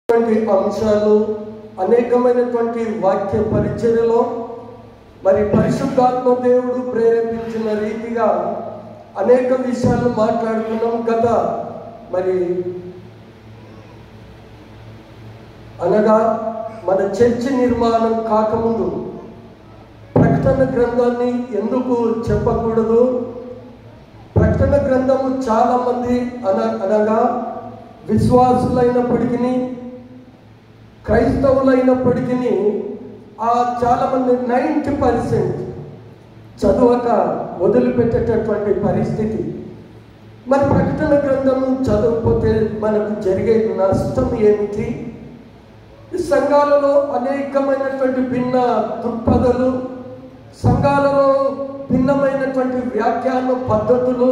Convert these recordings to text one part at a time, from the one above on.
అంశాలు అనేకమైనటువంటి వాక్య పరిచర్యలో మరి పరిశుద్ధాత్మ దేవుడు ప్రేరేపించిన రీతిగా అనేక విషయాలు మాట్లాడుతున్నాం. గత మరి అనగా మన చర్చి నిర్మాణం కాకముందు ప్రకటన గ్రంథాన్ని ఎందుకు చెప్పకూడదు? ప్రకటన గ్రంథము చాలామంది అనగా విశ్వాసులైనప్పటికీ క్రైస్తవులైనప్పటికీ చాలామంది 90% చదవక వదిలిపెట్టేటటువంటి పరిస్థితి. మరి ప్రకటన గ్రంథము చదవకపోతే మనకు జరిగే నష్టం ఏమిటి? ఈ సంఘాలలో అనేకమైనటువంటి భిన్న దృక్పథాలు, సంఘాలలో భిన్నమైనటువంటి వ్యాఖ్యాన పద్ధతులు,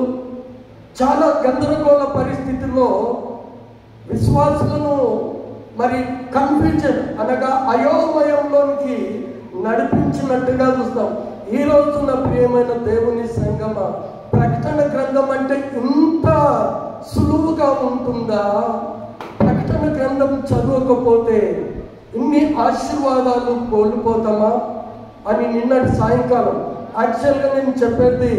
చాలా గందరగోళ పరిస్థితుల్లో విశ్వాసులను మరి కన్ఫ్యూజన్ అనగా అయోమయంలోనికి నడిపించినట్టుగా చూస్తాం. ఈ రోజున ప్రియమైన దేవుని సంగమ, ప్రకటన గ్రంథం అంటే ఇంత సులువుగా ఉంటుందా? ప్రకటన గ్రంథం చదవకపోతే ఇన్ని ఆశీర్వాదాలు కోల్పోతామా అని నిన్నటి సాయంకాలం యాక్చువల్గా నేను చెప్పేది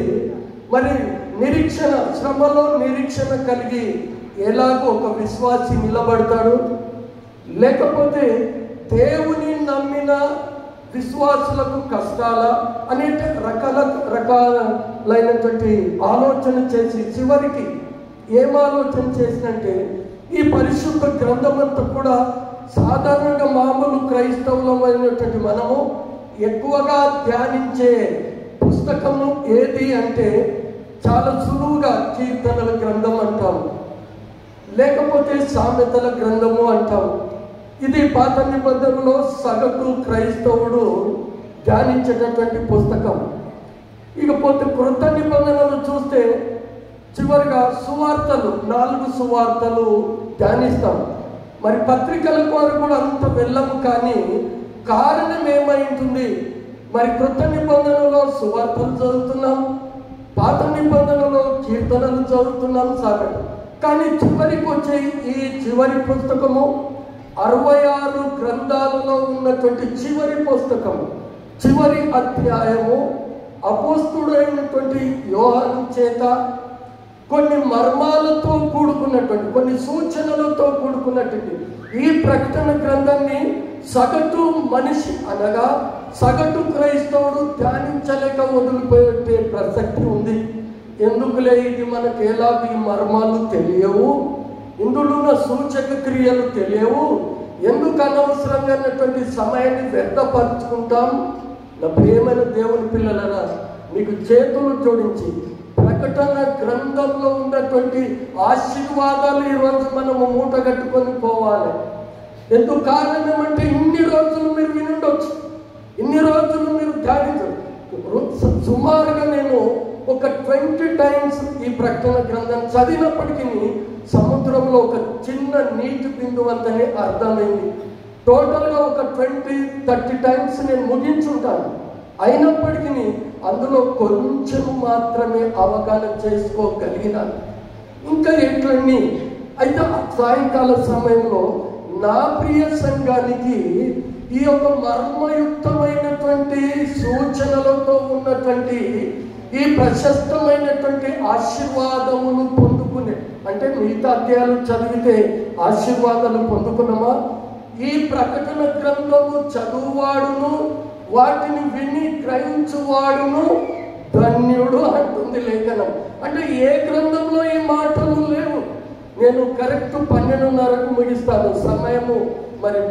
మరి నిరీక్షణ, శ్రమలో నిరీక్షణ కలిగి ఎలాగో ఒక విశ్వాసి నిలబడతాడు, లేకపోతే దేవుని నమ్మిన విశ్వాసులకు కష్టాల అనేక రకాలైనటువంటి ఆలోచన చేసి చివరికి ఏం ఆలోచన చేసినంటే ఈ పరిశుద్ధ గ్రంథం అంతా కూడా సాధారణంగా మామూలు క్రైస్తవులమైనటువంటి మనము ఎక్కువగా ధ్యానించే పుస్తకము ఏది అంటే చాలా సులువుగా కీర్తనల గ్రంథం అంటాము, లేకపోతే సామెతల గ్రంథము అంటాము. ఇది పాత నిబంధనలో సగటు క్రైస్తవుడు ధ్యానించేటటువంటి పుస్తకం. ఇకపోతే క్రొత్త నిబంధనలు చూస్తే చివరిగా సువార్తలు, 4 సువార్తలు ధ్యానిస్తాం. మరి పత్రికల కొరకు కూడా అంత వెళ్ళము, కానీ కారణం ఏమైంటుంది? మరి క్రొత్త నిబంధనలో సువార్తలు చదువుతున్నాం, పాత నిబంధనలో కీర్తనలు చదువుతున్నాం సగటు. కానీ చివరికి వచ్చే ఈ చివరి పుస్తకము 66 గ్రంథాలలో ఉన్నటువంటి చివరి పుస్తకము, చివరి అధ్యాయము అపోస్తుడైనటువంటి యోహాను చేత కొన్ని మర్మాలతో కూడుకున్నటువంటి, కొన్ని సూచనలతో కూడుకున్నటువంటి ఈ ప్రకటన గ్రంథాన్ని సగటు మనిషి అనగా సగటు క్రైస్తవుడు ధ్యానించలేక వదిలిపోయే ప్రసక్తి ఉంది. ఎందుకులే, ఇది మనకు ఎలాగో ఈ మర్మాలు తెలియవు, ఇందులో ఉన్న సూచక క్రియలు తెలియవు, ఎందుకు అనవసరమైనటువంటి సమయాన్ని వ్యర్థపరుచుకుంటాం? నా ప్రియమైన దేవుని పిల్లలరా, మీకు చేతులు జోడించి ప్రకటన గ్రంథంలో ఉన్నటువంటి ఆశీర్వాదాలు ఈరోజు మనము మూట కట్టుకొని పోవాలి. ఎందుకు కారణం అంటే ఇన్ని రోజులు మీరు వినుండొచ్చు, ఇన్ని రోజులు మీరు ధ్యానించు. సుమారుగా నేను ఒక 20 times ఈ ప్రకటన గ్రంథం చదివినప్పటికీ సముద్రంలో ఒక చిన్న నీటి బిందువు అంతనే అర్థమైంది. టోటల్గా ఒక 20-30 times నేను ముగించుంటాను. అయినప్పటికీ అందులో కొంచెం మాత్రమే అవగాహన చేసుకోగలిగినాను. ఇంకా ఎట్లన్నీ అయితే సాయంకాల సమయంలో నా ప్రియ సంఘానికి ఈ యొక్క మర్మయుక్తమైనటువంటి సూచనలతో ఉన్నటువంటి ఈ ప్రశస్తమైనటువంటి ఆశీర్వాదమును పొందుకునే, అంటే మిగతా అధ్యాయాలు చదివితే ఆశీర్వాదాలు పొందుకున్నామా? ఈ ప్రకటన గ్రంథము చదువువాడును వాటిని విని గ్రహించువాడును ధన్యుడు అంటుంది లేఖనం. అంటే ఏ గ్రంథంలో ఈ మాటలు లేవు. నేను కరెక్ట్ 12:30కు ముగిస్తాను. సమయము మరి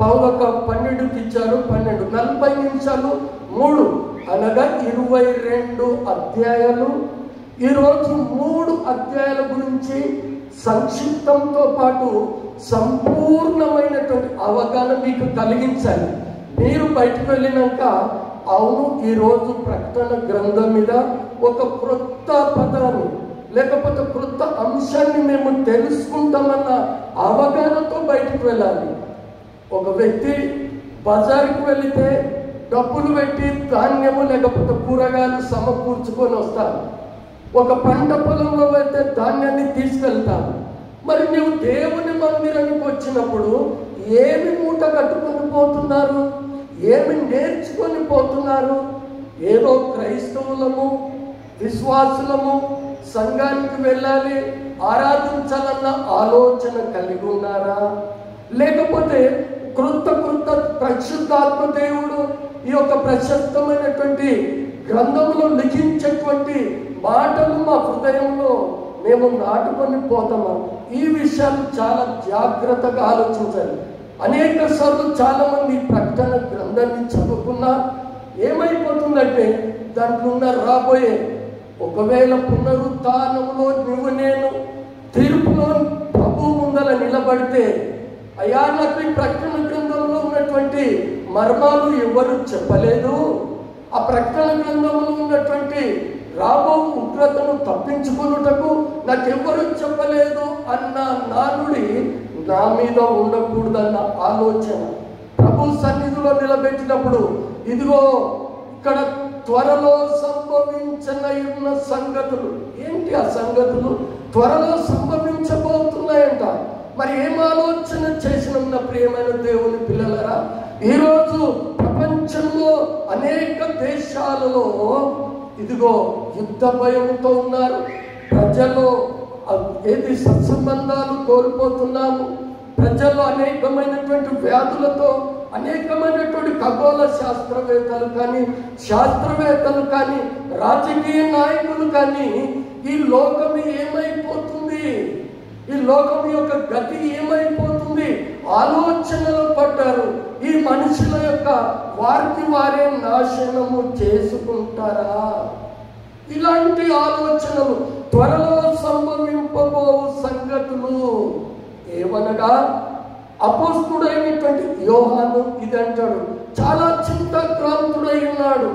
పావులక 12కి ఇచ్చారు. 12:40 నిమిషాలు 3 అనగా 22 అధ్యాయాలు. ఈరోజు 3 అధ్యాయాల గురించి సంక్షిప్తంతో పాటు సంపూర్ణమైనటువంటి అవగాహన మీకు కలిగించాలి. మీరు బయటకు వెళ్ళినాక అవును ఈరోజు ప్రకటన గ్రంథం మీద ఒక క్రొత్త పదాన్ని లేకపోతే క్రొత్త అంశాన్ని మేము తెలుసుకుంటామన్న అవగాహనతో బయటకు వెళ్ళాలి. ఒక వ్యక్తి బజార్కి వెళితే డబ్బులు పెట్టి ధాన్యము లేకపోతే కూరగాయలు సమకూర్చుకొని వస్తాను. ఒక పంట పొలంలో వెళ్తే ధాన్యాన్ని తీసుకెళ్తాను. మరి నువ్వు దేవుని మందిరానికి వచ్చినప్పుడు ఏమి మూట కట్టుకొని పోతున్నారు? ఏమి నేర్చుకొని పోతున్నారు? ఏదో క్రైస్తవులము, విశ్వాసులము, సంఘానికి వెళ్ళాలి, ఆరాధించాలన్న ఆలోచన కలిగి ఉన్నారా? లేకపోతే కృత పరిశుద్ధాత్మ దేవుడు ఈ యొక్క ప్రశస్తమైనటువంటి గ్రంథంలో లిఖించేటువంటి మాటలు మా హృదయంలో మేము నాటుకొని పోతామా? ఈ విషయాలు చాలా జాగ్రత్తగా ఆలోచించాలి. అనేక సార్లు చాలా మంది ప్రకటన గ్రంథాన్ని చదువుకున్నా ఏమైపోతుందంటే దాంట్లో ఉన్న రాబోయే ఒకవేళ పునరుత్థానంలో నువ్వు నేను తీర్పులో ప్రభు ముందర నిలబడితే, అయ్యా నాకు ఈ ప్రకటన గ్రంథంలో ఉన్నటువంటి మర్మాలు ఎవరు చెప్పలేదు, ఆ ప్రకటన గ్రంథంలో ఉన్నటువంటి రాబో ఉగ్రతను తప్పించుకున్నటకు నాకెవ్వరూ చెప్పలేదు అన్న నానుడి నా మీద ఉండకూడదన్న ఆలోచన ప్రభు సన్నిధిలో నిలబెట్టినప్పుడు, ఇదిగో ఇక్కడ త్వరలో సంభవించనయున్న సంగతులు. ఏంటి ఆ సంగతులు? త్వరలో సంభవించబోతున్నాయంట. మరి ఏం ఆలోచన చేసిన ప్రియమైన దేవుని పిల్లలరా, ఈరోజు ప్రపంచంలో అనేక దేశాలలో ఇదిగో యుద్ధ భయంతో ఉన్నారు. ప్రజలు ఏది సత్సంబంధాలు కోల్పోతున్నాము. ప్రజలు అనేకమైనటువంటి వ్యాధులతో, అనేకమైనటువంటి ఖగోళ శాస్త్రవేత్తలు కానీ రాజకీయ నాయకులు కానీ ఈ లోకం ఏమైపోతుంది, ఈ లోకం యొక్క గతి ఏమైపోతుంది ఆలోచనలు పడ్డారు. ఈ మనుషుల యొక్క వారికి వారే నాశనము చేసుకుంటారా? ఇలాంటి ఆలోచనలు త్వరలో సంభవింపబో సంగతులు ఏమనగా, అపోస్తుడైనటువంటి యోహాను ఇది అంటాడు. చాలా చింతాక్రాంతుడై ఉన్నాడు.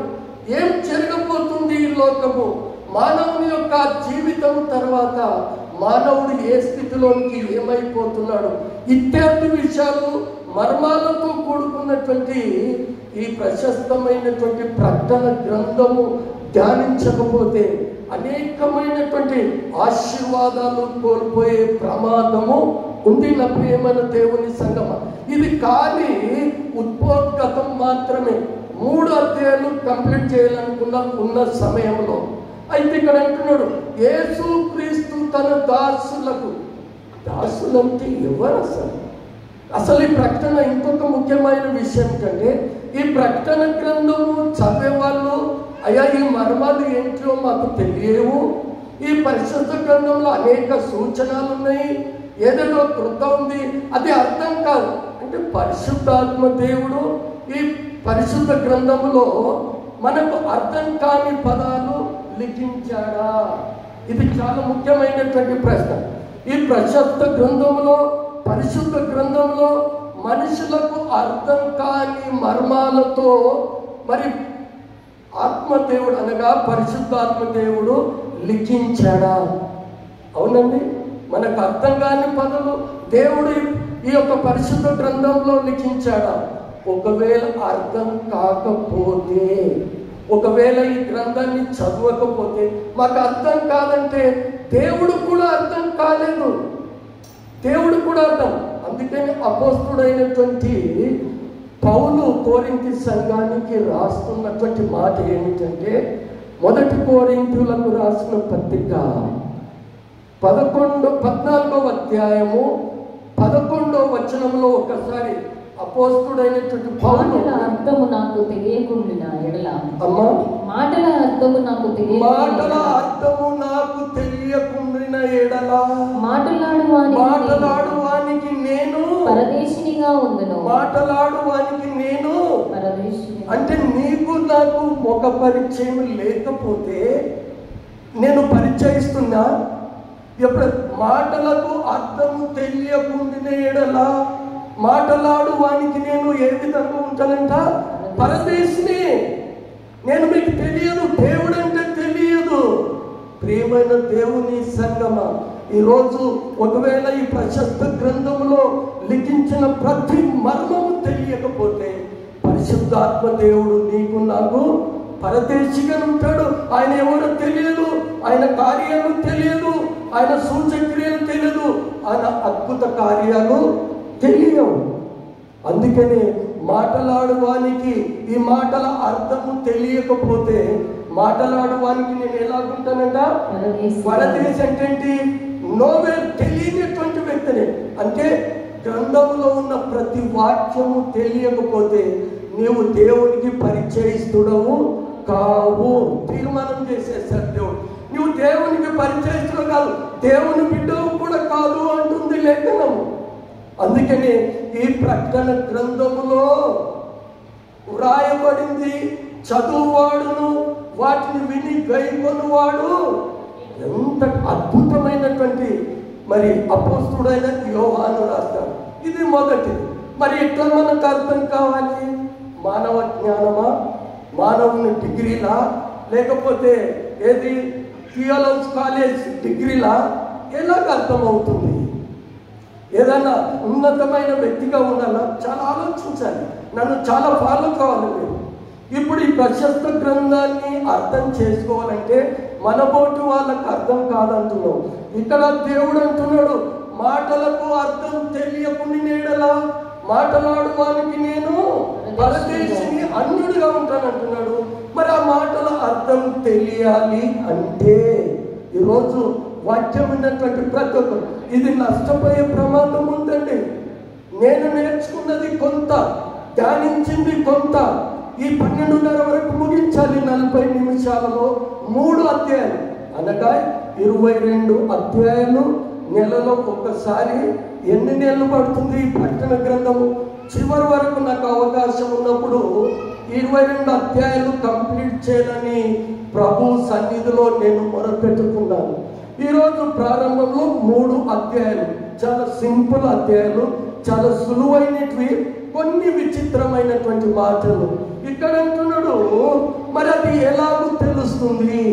ఏం జరగబోతుంది ఈ లోకము, మానవుని యొక్క జీవితం తర్వాత మానవుడు ఏ స్థితిలోనికి ఏమైపోతున్నాడు, ఇత్యాది విషయాలు మర్మాలతో కూడుకున్నటువంటి ఈ ప్రశస్తమైనటువంటి ప్రకటన గ్రంథము ధ్యానించకపోతే అనేకమైనటువంటి ఆశీర్వాదాలు కోల్పోయే ప్రమాదము ఉంది నా ప్రియమైన దేవుని సంగమ. ఇది కానీ ఉద్బోధకతం మాత్రమే. 3 అధ్యాయాలు కంప్లీట్ చేయాలనుకున్న ఉన్న సమయంలో అయితే ఇక్కడ అంటున్నాడు, యేసుక్రీస్తు తన దాసులకు. దాసులంటే ఎవరు అసలు ఈ ప్రకటన ఇంకొక ముఖ్యమైన విషయం కంటే, ఈ ప్రకటన గ్రంథము చదివే వాళ్ళు, అయ్యా ఈ మర్మాలు ఏంటో మాకు తెలియవు, ఈ పరిశుద్ధ గ్రంథంలో అనేక సూచనలు ఉన్నాయి, ఏదేదో కృత ఉంది, అది అర్థం కాదు అంటే పరిశుద్ధాత్మ దేవుడు ఈ పరిశుద్ధ గ్రంథంలో మనకు అర్థం కాని పదాలు లిఖించాడా? ఇది చాలా ముఖ్యమైనటువంటి ప్రశ్న. ఈ ప్రశస్త గ్రంథంలో, పరిశుద్ధ గ్రంథంలో మనుషులకు అర్థం కాని మర్మాలతో మరి ఆత్మదేవుడు అనగా పరిశుద్ధాత్మ దేవుడు లిఖించాడా? అవునండి, మనకు అర్థం కాని పదాలు దేవుడు ఈ యొక్క పరిశుద్ధ గ్రంథంలో లిఖించాడా? ఒకవేళ అర్థం కాకపోతే, ఒకవేళ ఈ గ్రంథాన్ని చదవకపోతే, మాకు అర్థం కాదంటే దేవుడు కూడా అర్థం కాలేదు. దేవుడు కూడా అర్థం. అందుకని అపోస్తుడైనటువంటి పౌలు కొరింథీ సంఘానికి రాస్తున్నటువంటి మాట ఏమిటంటే, 1 కొరింథీయులకు రాసిన పత్రిక 14వ అధ్యాయము 11వ వచనంలో ఒకసారి అపోస్తుడైనటువంటి పౌలు, అర్థము నాకు తెలియకుండా ఎడల, అమ్మా మాటల అర్థము నాకు తెలియకుండా ఎడల మాటలాడువానికి నేను పరదేశినిగా ఉండును. మాటలాడువానికి నేను పరదేశిని అంటే నీకు నాకు ఒక పరిచయం లేకపోతే నేను పరిచయిస్తున్నా. ఎప్పుడు మాటలకు అర్థము తెలియకుండా ఎడల మాటలాడు వానికి నేను ఏ విధంగా ఉంటానంట? పరదేశిని. నేను మీకు తెలియదు, దేవుడు అంటే తెలియదు. ప్రియమైన దేవుని సంగమ, ఈరోజు ఒకవేళ ఈ ప్రశస్త గ్రంథంలో లిఖించిన ప్రతి మర్మము తెలియకపోతే, పరిశుద్ధాత్మ దేవుడు నీకు నాకు పరదేశిగా ఉంటాడు. ఆయన ఎవరో తెలియదు, ఆయన కార్యాలు తెలియదు, ఆయన సూచక్రియలు తెలియదు, ఆయన అద్భుత కార్యాలు తెలియవు. అందుకని మాటలాడువానికి ఈ మాటల అర్థము తెలియకపోతే మాటలాడువానికి నేను ఎలాగుంటానంట, పరదేశి అంటే ఏంటి, నోవెల్ తెలియనటువంటి వ్యక్తిని. అంటే గ్రంథంలో ఉన్న ప్రతి వాక్యము తెలియకపోతే నీవు దేవునికి పరిచయిస్తుడవు కావు. తీర్మానం చేసేసాడు దేవుడు. నువ్వు దేవునికి పరిచయిస్తుడు కాదు, దేవుని బిడ్డవు కూడా కాదు అంటుంది లేఖనము. అందుకని ఈ ప్రకటన గ్రంథములో వ్రాయబడింది, చదువువాడును వాటిని విని గైకొనువాడు ఎంత అద్భుతమైనటువంటి మరి అపోస్తుడైన యోహాను రాస్తాడు. ఇది మొదటిది. మరి ఎట్లా మనకు అర్థం కావాలి? మానవ జ్ఞానమా, మానవుని డిగ్రీలా, లేకపోతే ఏది థియాలజీ కాలేజ్ డిగ్రీలా, ఎలాగ అర్థమవుతుంది? ఏదన్నా ఉన్నతమైన వ్యక్తిగా ఉండాలా? చాలా ఆలోచించాలి. నన్ను చాలా ఫాలో కావాలి మీరు. ఇప్పుడు ఈ ప్రశస్త గ్రంథాన్ని అర్థం చేసుకోవాలంటే మనబోటి వాళ్ళకు అర్థం కాదంటున్నావు. ఇక్కడ దేవుడు అంటున్నాడు, మాటలకు అర్థం తెలియకుండా నేడలా మాటలాడు వానికి నేను పరదేశిని అన్యుడిగా ఉంటానంటున్నాడు. మరి ఆ మాటల అర్థం తెలియాలి అంటే ఈరోజు వాక్యం ఉన్నటువంటి ప్రతి ఒక్కరు ఇది నష్టపోయే ప్రమాదం ఉందండి. నేను నేర్చుకున్నది కొంత, ధ్యానించింది కొంత. ఈ 12:30 వరకు ముగించాలి. 40 నిమిషాలలో 3 అధ్యాయాలు అనగా 22 అధ్యాయాలు. నెలలో ఒకసారి ఎన్ని నెలలు పడుతుంది ఈ ప్రకటన గ్రంథము? చివరి వరకు నాకు అవకాశం ఉన్నప్పుడు 22 అధ్యాయాలు కంప్లీట్ చేయాలని ప్రభు సన్నిధిలో నేను మొరపెట్టుకున్నాను. ఈరోజు ప్రారంభంలో 3 అధ్యాయాలు, చాలా సింపుల్ అధ్యాయాలు, చాలా సులువైనవి, కొన్ని విచిత్రమైనటువంటి మాటలు. ఇక్కడ అంటున్నాడు, మరి అది ఎలాగూ తెలుస్తుంది?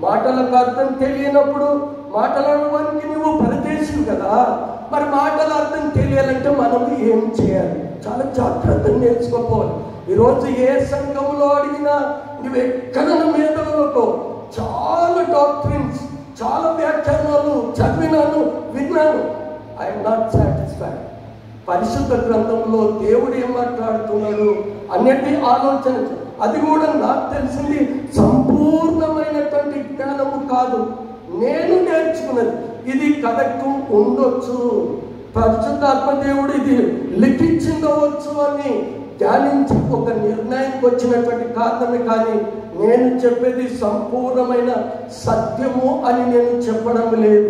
మాటలకు అర్థం తెలియనప్పుడు మాటలాడడానికి నువ్వు పరదేశం కదా. మరి మాటల అర్థం తెలియాలంటే మనం ఏం చేయాలి? చాలా జాగ్రత్తగా నేర్చుకోవాలి. ఈరోజు ఏ సంఘంలో అడిగినా నువ్వు ఎక్కడ మేధలకు చాలా డాక్ట్రిన్స్, చాలా వ్యాఖ్యానాలు చదివినాను, విన్నాను. I'm not satisfied. పరిశుద్ధ గ్రంథంలో దేవుడు ఏం మాట్లాడుతున్నాడు అన్నిటి ఆలోచన. అది కూడా నాకు తెలిసింది సంపూర్ణమైనటువంటి జ్ఞానము కాదు, నేను నేర్చుకున్నది. ఇది కరెక్ట్ ఉండొచ్చు, పరిశుద్ధాత్మ దేవుడు ఇది లిఖించిందవచ్చు అని ధ్యానించి ఒక నిర్ణయానికి వచ్చినటువంటి కారణమే. కానీ నేను చెప్పేది సంపూర్ణమైన సత్యము అని నేను చెప్పడం లేదు.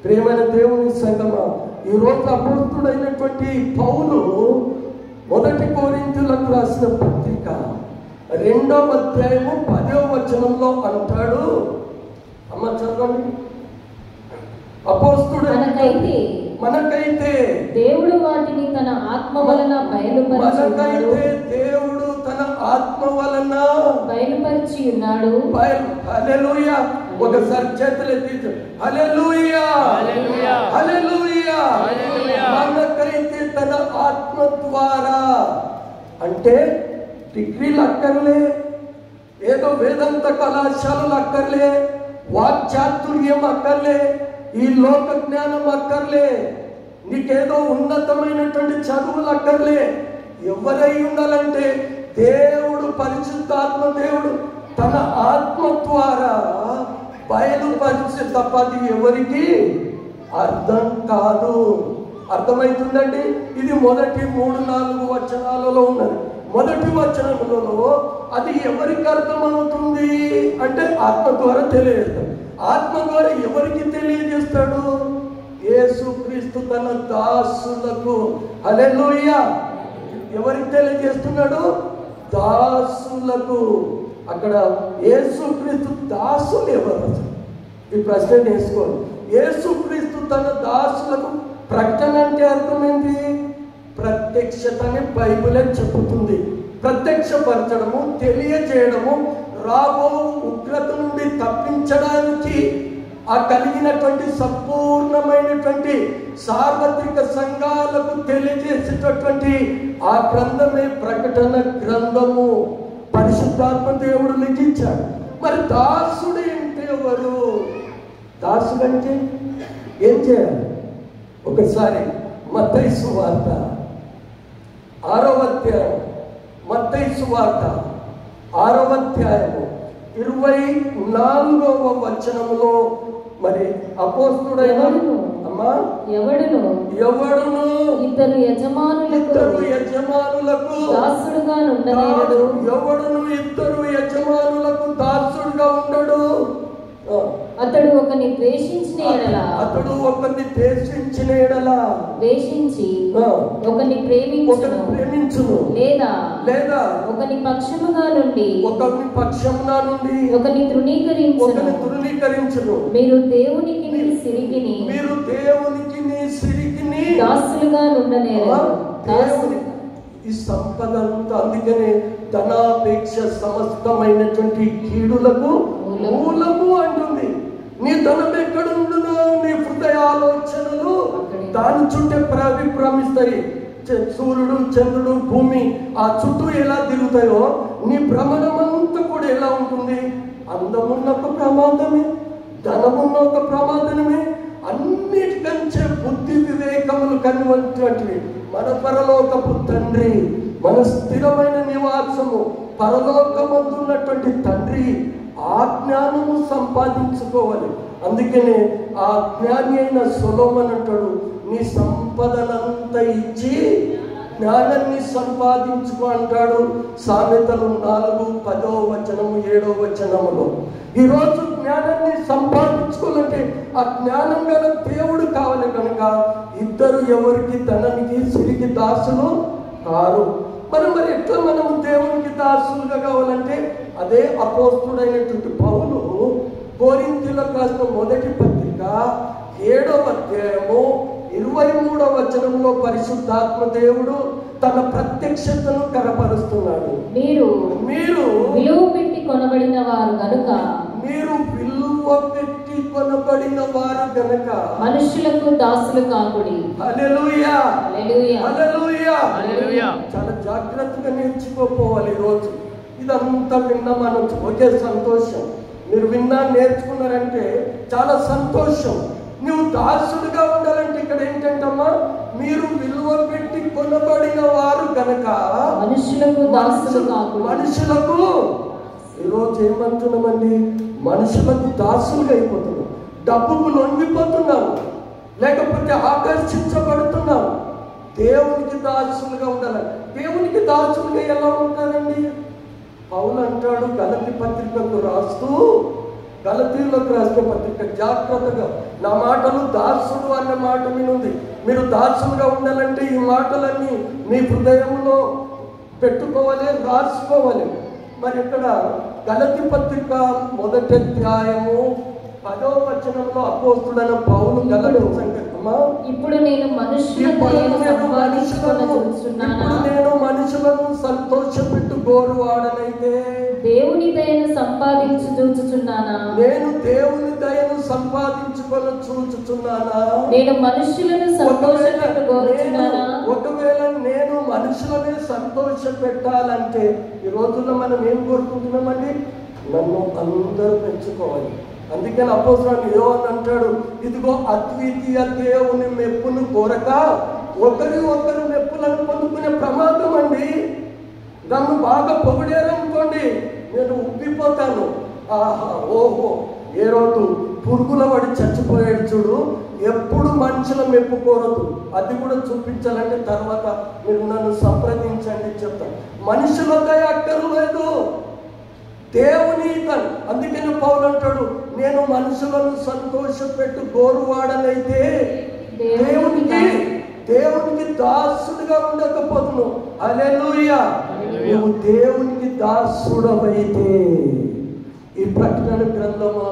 ప్రియమైన దేవుని సంగమా, ఈరోజు అపోస్తుడైనటువంటి పౌలు 1 కొరింథీయులకు రాసిన పత్రిక 2వ అధ్యాయము 10వ వచనంలో అంటాడు. అమ్మ చదవండి. అపోస్తుడు మనకైతే దేవుడు వాటిని తన ఆత్మ వలన దేవుడు తన ఆత్మ వలన బయలుపరిచి ఉన్నాడు. హల్లెలూయా. ఒకసారి చేతులు ఎత్తి హల్లెలూయా, హల్లెలూయా. మనకైతే తన ఆత్మ ద్వారా, అంటే డిగ్రీలు అక్కర్లే, ఏదో వేదాంత కళాశాలలు అక్కర్లే, వాక్చాతుర్యం అక్కర్లే, ఈ లోక జ్ఞానం అక్కర్లే, నీకేదో ఉన్నతమైనటువంటి చదువులు అక్కర్లే. ఎవరై ఉండాలంటే దేవుడు, పరిశుద్ధాత్మ దేవుడు తన ఆత్మ ద్వారా బయలుపరిచే తప్ప అది ఎవరికి అర్థం కాదు. అర్థమవుతుందండి? ఇది మొదటి 3-4 వచనాలలో ఉన్నది. మొదటి వచనంలో అది ఎవరికి అర్థమవుతుంది అంటే ఆత్మ ద్వారా తెలియజేస్తాడు. ఆత్మ ద్వారా ఎవరికి తెలియజేస్తాడు? యేసుక్రీస్తు తన దాసులకు. హల్లెలూయా. ఎవరికి తెలియజేస్తున్నాడు? దాసులకు. అక్కడ యేసుక్రీస్తు దాసులు ఎవరు? ఈ ప్రశ్న వేసుకోండి. యేసుక్రీస్తు తన దాసులకు. ప్రకటన అంటే అర్థమైంది ప్రత్యక్షతని బైబిలే చెబుతుంది. ప్రత్యక్షపరచడము, తెలియజేయడము, రాబో ఉగ్రత నుండి తప్పించడానికి ఆ కలిగినటువంటి సంపూర్ణమైనటువంటి సార్వత్రిక సంఘాలకు తెలియజేసేటటువంటి ఆ గ్రంథమే ప్రకటన గ్రంథము. పరిశుద్ధాత్మ దేవుడు లిఖించాడు. మరి దాసుడు అంటే ఎవరు? దాసుడు అంటే ఏం చేయాలి? ఒకసారి మత్తయి సువార్త 6వ అధ్యాయం, మత్తయి సువార్త 6వ అధ్యాయము 24వ వచనములో మరి అపోస్తుడైన అమ్మా ఎవడును ఇద్దరు యజమానులకు దాసుడుగా ఉండనేరడు. ఎవడును ఇద్దరు యజమానులకు దాసుడుగా ఉండడు. అతడు ఒకని ద్వేషించిన ఎడల ద్వేషించి ఒకని ప్రేమించును, లేదా ఒకని పక్షముగా నుండి ఒకని తృణీకరించును. మీరు దేవునికి సిరికిని దాసులుగా నుండనేరదు. ఈ సంపద అంతా, అందుకనే ధనాపేక్ష సమస్తమైనటువంటి కీడులకు మూలము అంటుంది. నీ ధనం ఎక్కడుండునో నీ హృదయ ఆలోచనలు దాని చుట్టే భ్రమిస్తాయి. సూర్యుడు, చంద్రుడు, భూమి ఆ చుట్టూ ఎలా తిరుగుతాయో నీ భ్రమణం అంతా కూడా ఎలా ఉంటుంది? అందమున్న ఒక ప్రమాదమే, ధనమున్న ఒక ప్రమాదమే, అన్నిటికంటే బుద్ధి వివేకములు కనివంటివి మన పరలోకపు తండ్రి, మన స్థిరమైన నివాసము పరలోకమందున్నటువంటి తండ్రి. ఆ జ్ఞానము సంపాదించుకోవాలి. అందుకనే ఆ జ్ఞాని అయిన సొలొమోను అంటాడు, నీ సంపదనంతా ఇచ్చి జ్ఞానాన్ని సంపాదించుకో అంటాడు. సామెతలు 4:10 వచనము 7వ వచనములో. ఈరోజు జ్ఞానాన్ని సంపాదించుకోవాలంటే ఆ జ్ఞానం గల దేవుడు కావాలి కనుక ఇద్దరు ఎవరికి ధనానికి సిరికి దాసులు కారు. మరి ఎట్లా మనం దేవునికి దాసులుగా కావాలంటే అదే అపోస్తుడైనటువంటి పౌలు కొరింథీయులకు రాసిన మొదటి పత్రిక 7వ అధ్యాయము 23వ వచనంలో పరిశుద్ధాత్మ దేవుడు తన ప్రత్యక్షతను కనపరుస్తున్నాడు. మీరు విలువ పెట్టి కొనబడిన వారు గనుక మనుషులకు దాసులు కాకుడి. హల్లెలూయా, హల్లెలూయా, హల్లెలూయా. చాలా జాగ్రత్తగా నేర్చుకోపోవాలి. ఈరోజు ఇదంతా విన్నా మనం ఒకే సంతోషం. మీరు విన్నా నేర్చుకున్నారంటే చాలా సంతోషం. నువ్వు దాసుడుగా ఉండాలంటే ఇక్కడ ఏంటంటమ్మా, మీరు విలువ పెట్టి కొనబడిన వారు కనుక మనుషులకు. ఈరోజు ఏమంటున్నామండి, మనుషులకు దాసులుగా అయిపోతున్నాం, డబ్బుకు లొంగిపోతున్నాం, లేకపోతే ఆకర్షించబడుతున్నాం. దేవునికి దాసులుగా ఉండాలి. దేవునికి దాసులుగా ఎలా ఉంటారండి? పౌలు అంటాడు గలతీ పత్రికకు రాస్తూ, గలతీయులకు రాసిన పత్రిక, జాగ్రత్తగా నా మాటలు దాసుడు అన్న మాట మీనుంది. మీరు దాసులుగా ఉండాలంటే ఈ మాటలన్నీ మీ హృదయంలో పెట్టుకోవాలి, రాసుకోవాలి. మరి ఇక్కడ గలతీ పత్రిక 1వ అధ్యాయము 10వ వచనంలో అపోస్తుడైన పౌలు గలతీ సంఘమా, ఇప్పుడు నేను మనుషులను సంతోషపెట్టు గోరువాడనైతే దేవుని దయను సంపాదించు చూచుచున్నానా? నేను దేవుని దయను సంపాదించుకొని చూచుచున్నానా? నేను మనుషులను సంతోషపెట్టు గోరుచున్నానా? ఒకవేళ నేను మనుషులనే సంతోష పెట్టాలంటే ఈ రోజుల్లో మనం ఏం కోరుకుంటున్నామండి? నన్ను అందరూ పెంచుకోవాలి. అందుకని అపోస్తలుడు యోహాను అంటాడు, ఇదిగో అద్వితీయ దేవుని మెప్పును కోరక ఒకరు మెప్పులను పొందుకునే ప్రమాదం అండి. నన్ను బాగా పొగిడారనుకోండి, నేను ఉబ్బిపోతాను. ఆహా, ఓహో, ఏ రోజు పురుగుల వాడి చచ్చిపోయాడు చూడు, ఎప్పుడు మనుషుల మెప్పు కోరదు. అది కూడా చూపించాలంటే తర్వాత మీరు నన్ను సంప్రదించండి చెప్తాను. మనుషుల దయ అక్కర్లేదు, దేవుని తను. అందుకని పౌలు అంటాడు, నేను మనుషులను సంతోషపెట్టు గోరువాడనైతే దేవునికి దాసుడుగా ఉండకపోతును. హల్లెలూయా. నువ్వు దేవునికి దాసుడవైతే, ఈ ప్రకటన గ్రంథము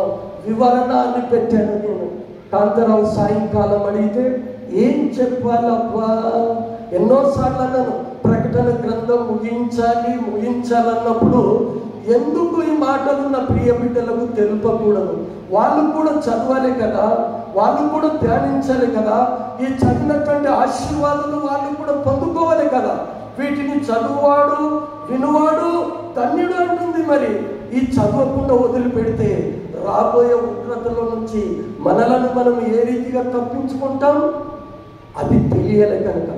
వివరణాన్ని పెట్టాను నేను. కాంతారావు సాయంకాలం అడిగితే ఏం చెప్పాలబ్బా, ఎన్నోసార్లు అన్నాను ప్రకటన గ్రంథం ముగించాలన్నప్పుడు ఎందుకు ఈ మాటలు నా ప్రియ బిడ్డలకు తెలుపకూడదు? వాళ్ళు కూడా చదవాలి కదా, వాళ్ళు కూడా ధ్యానించాలి కదా, ఈ చదివినటువంటి ఆశీర్వాదాలు వాళ్ళు కూడా పొందుకోవాలి కదా. వీటిని చదువువాడు వినువాడు ధన్యుడు అంటుంది. మరి ఈ చదవకుండా వదిలిపెడితే రాబోయే ఉగ్రతలో నుంచి మనలను మనం ఏ రీతిగా తప్పించుకుంటాం అది తెలియాలి కనుక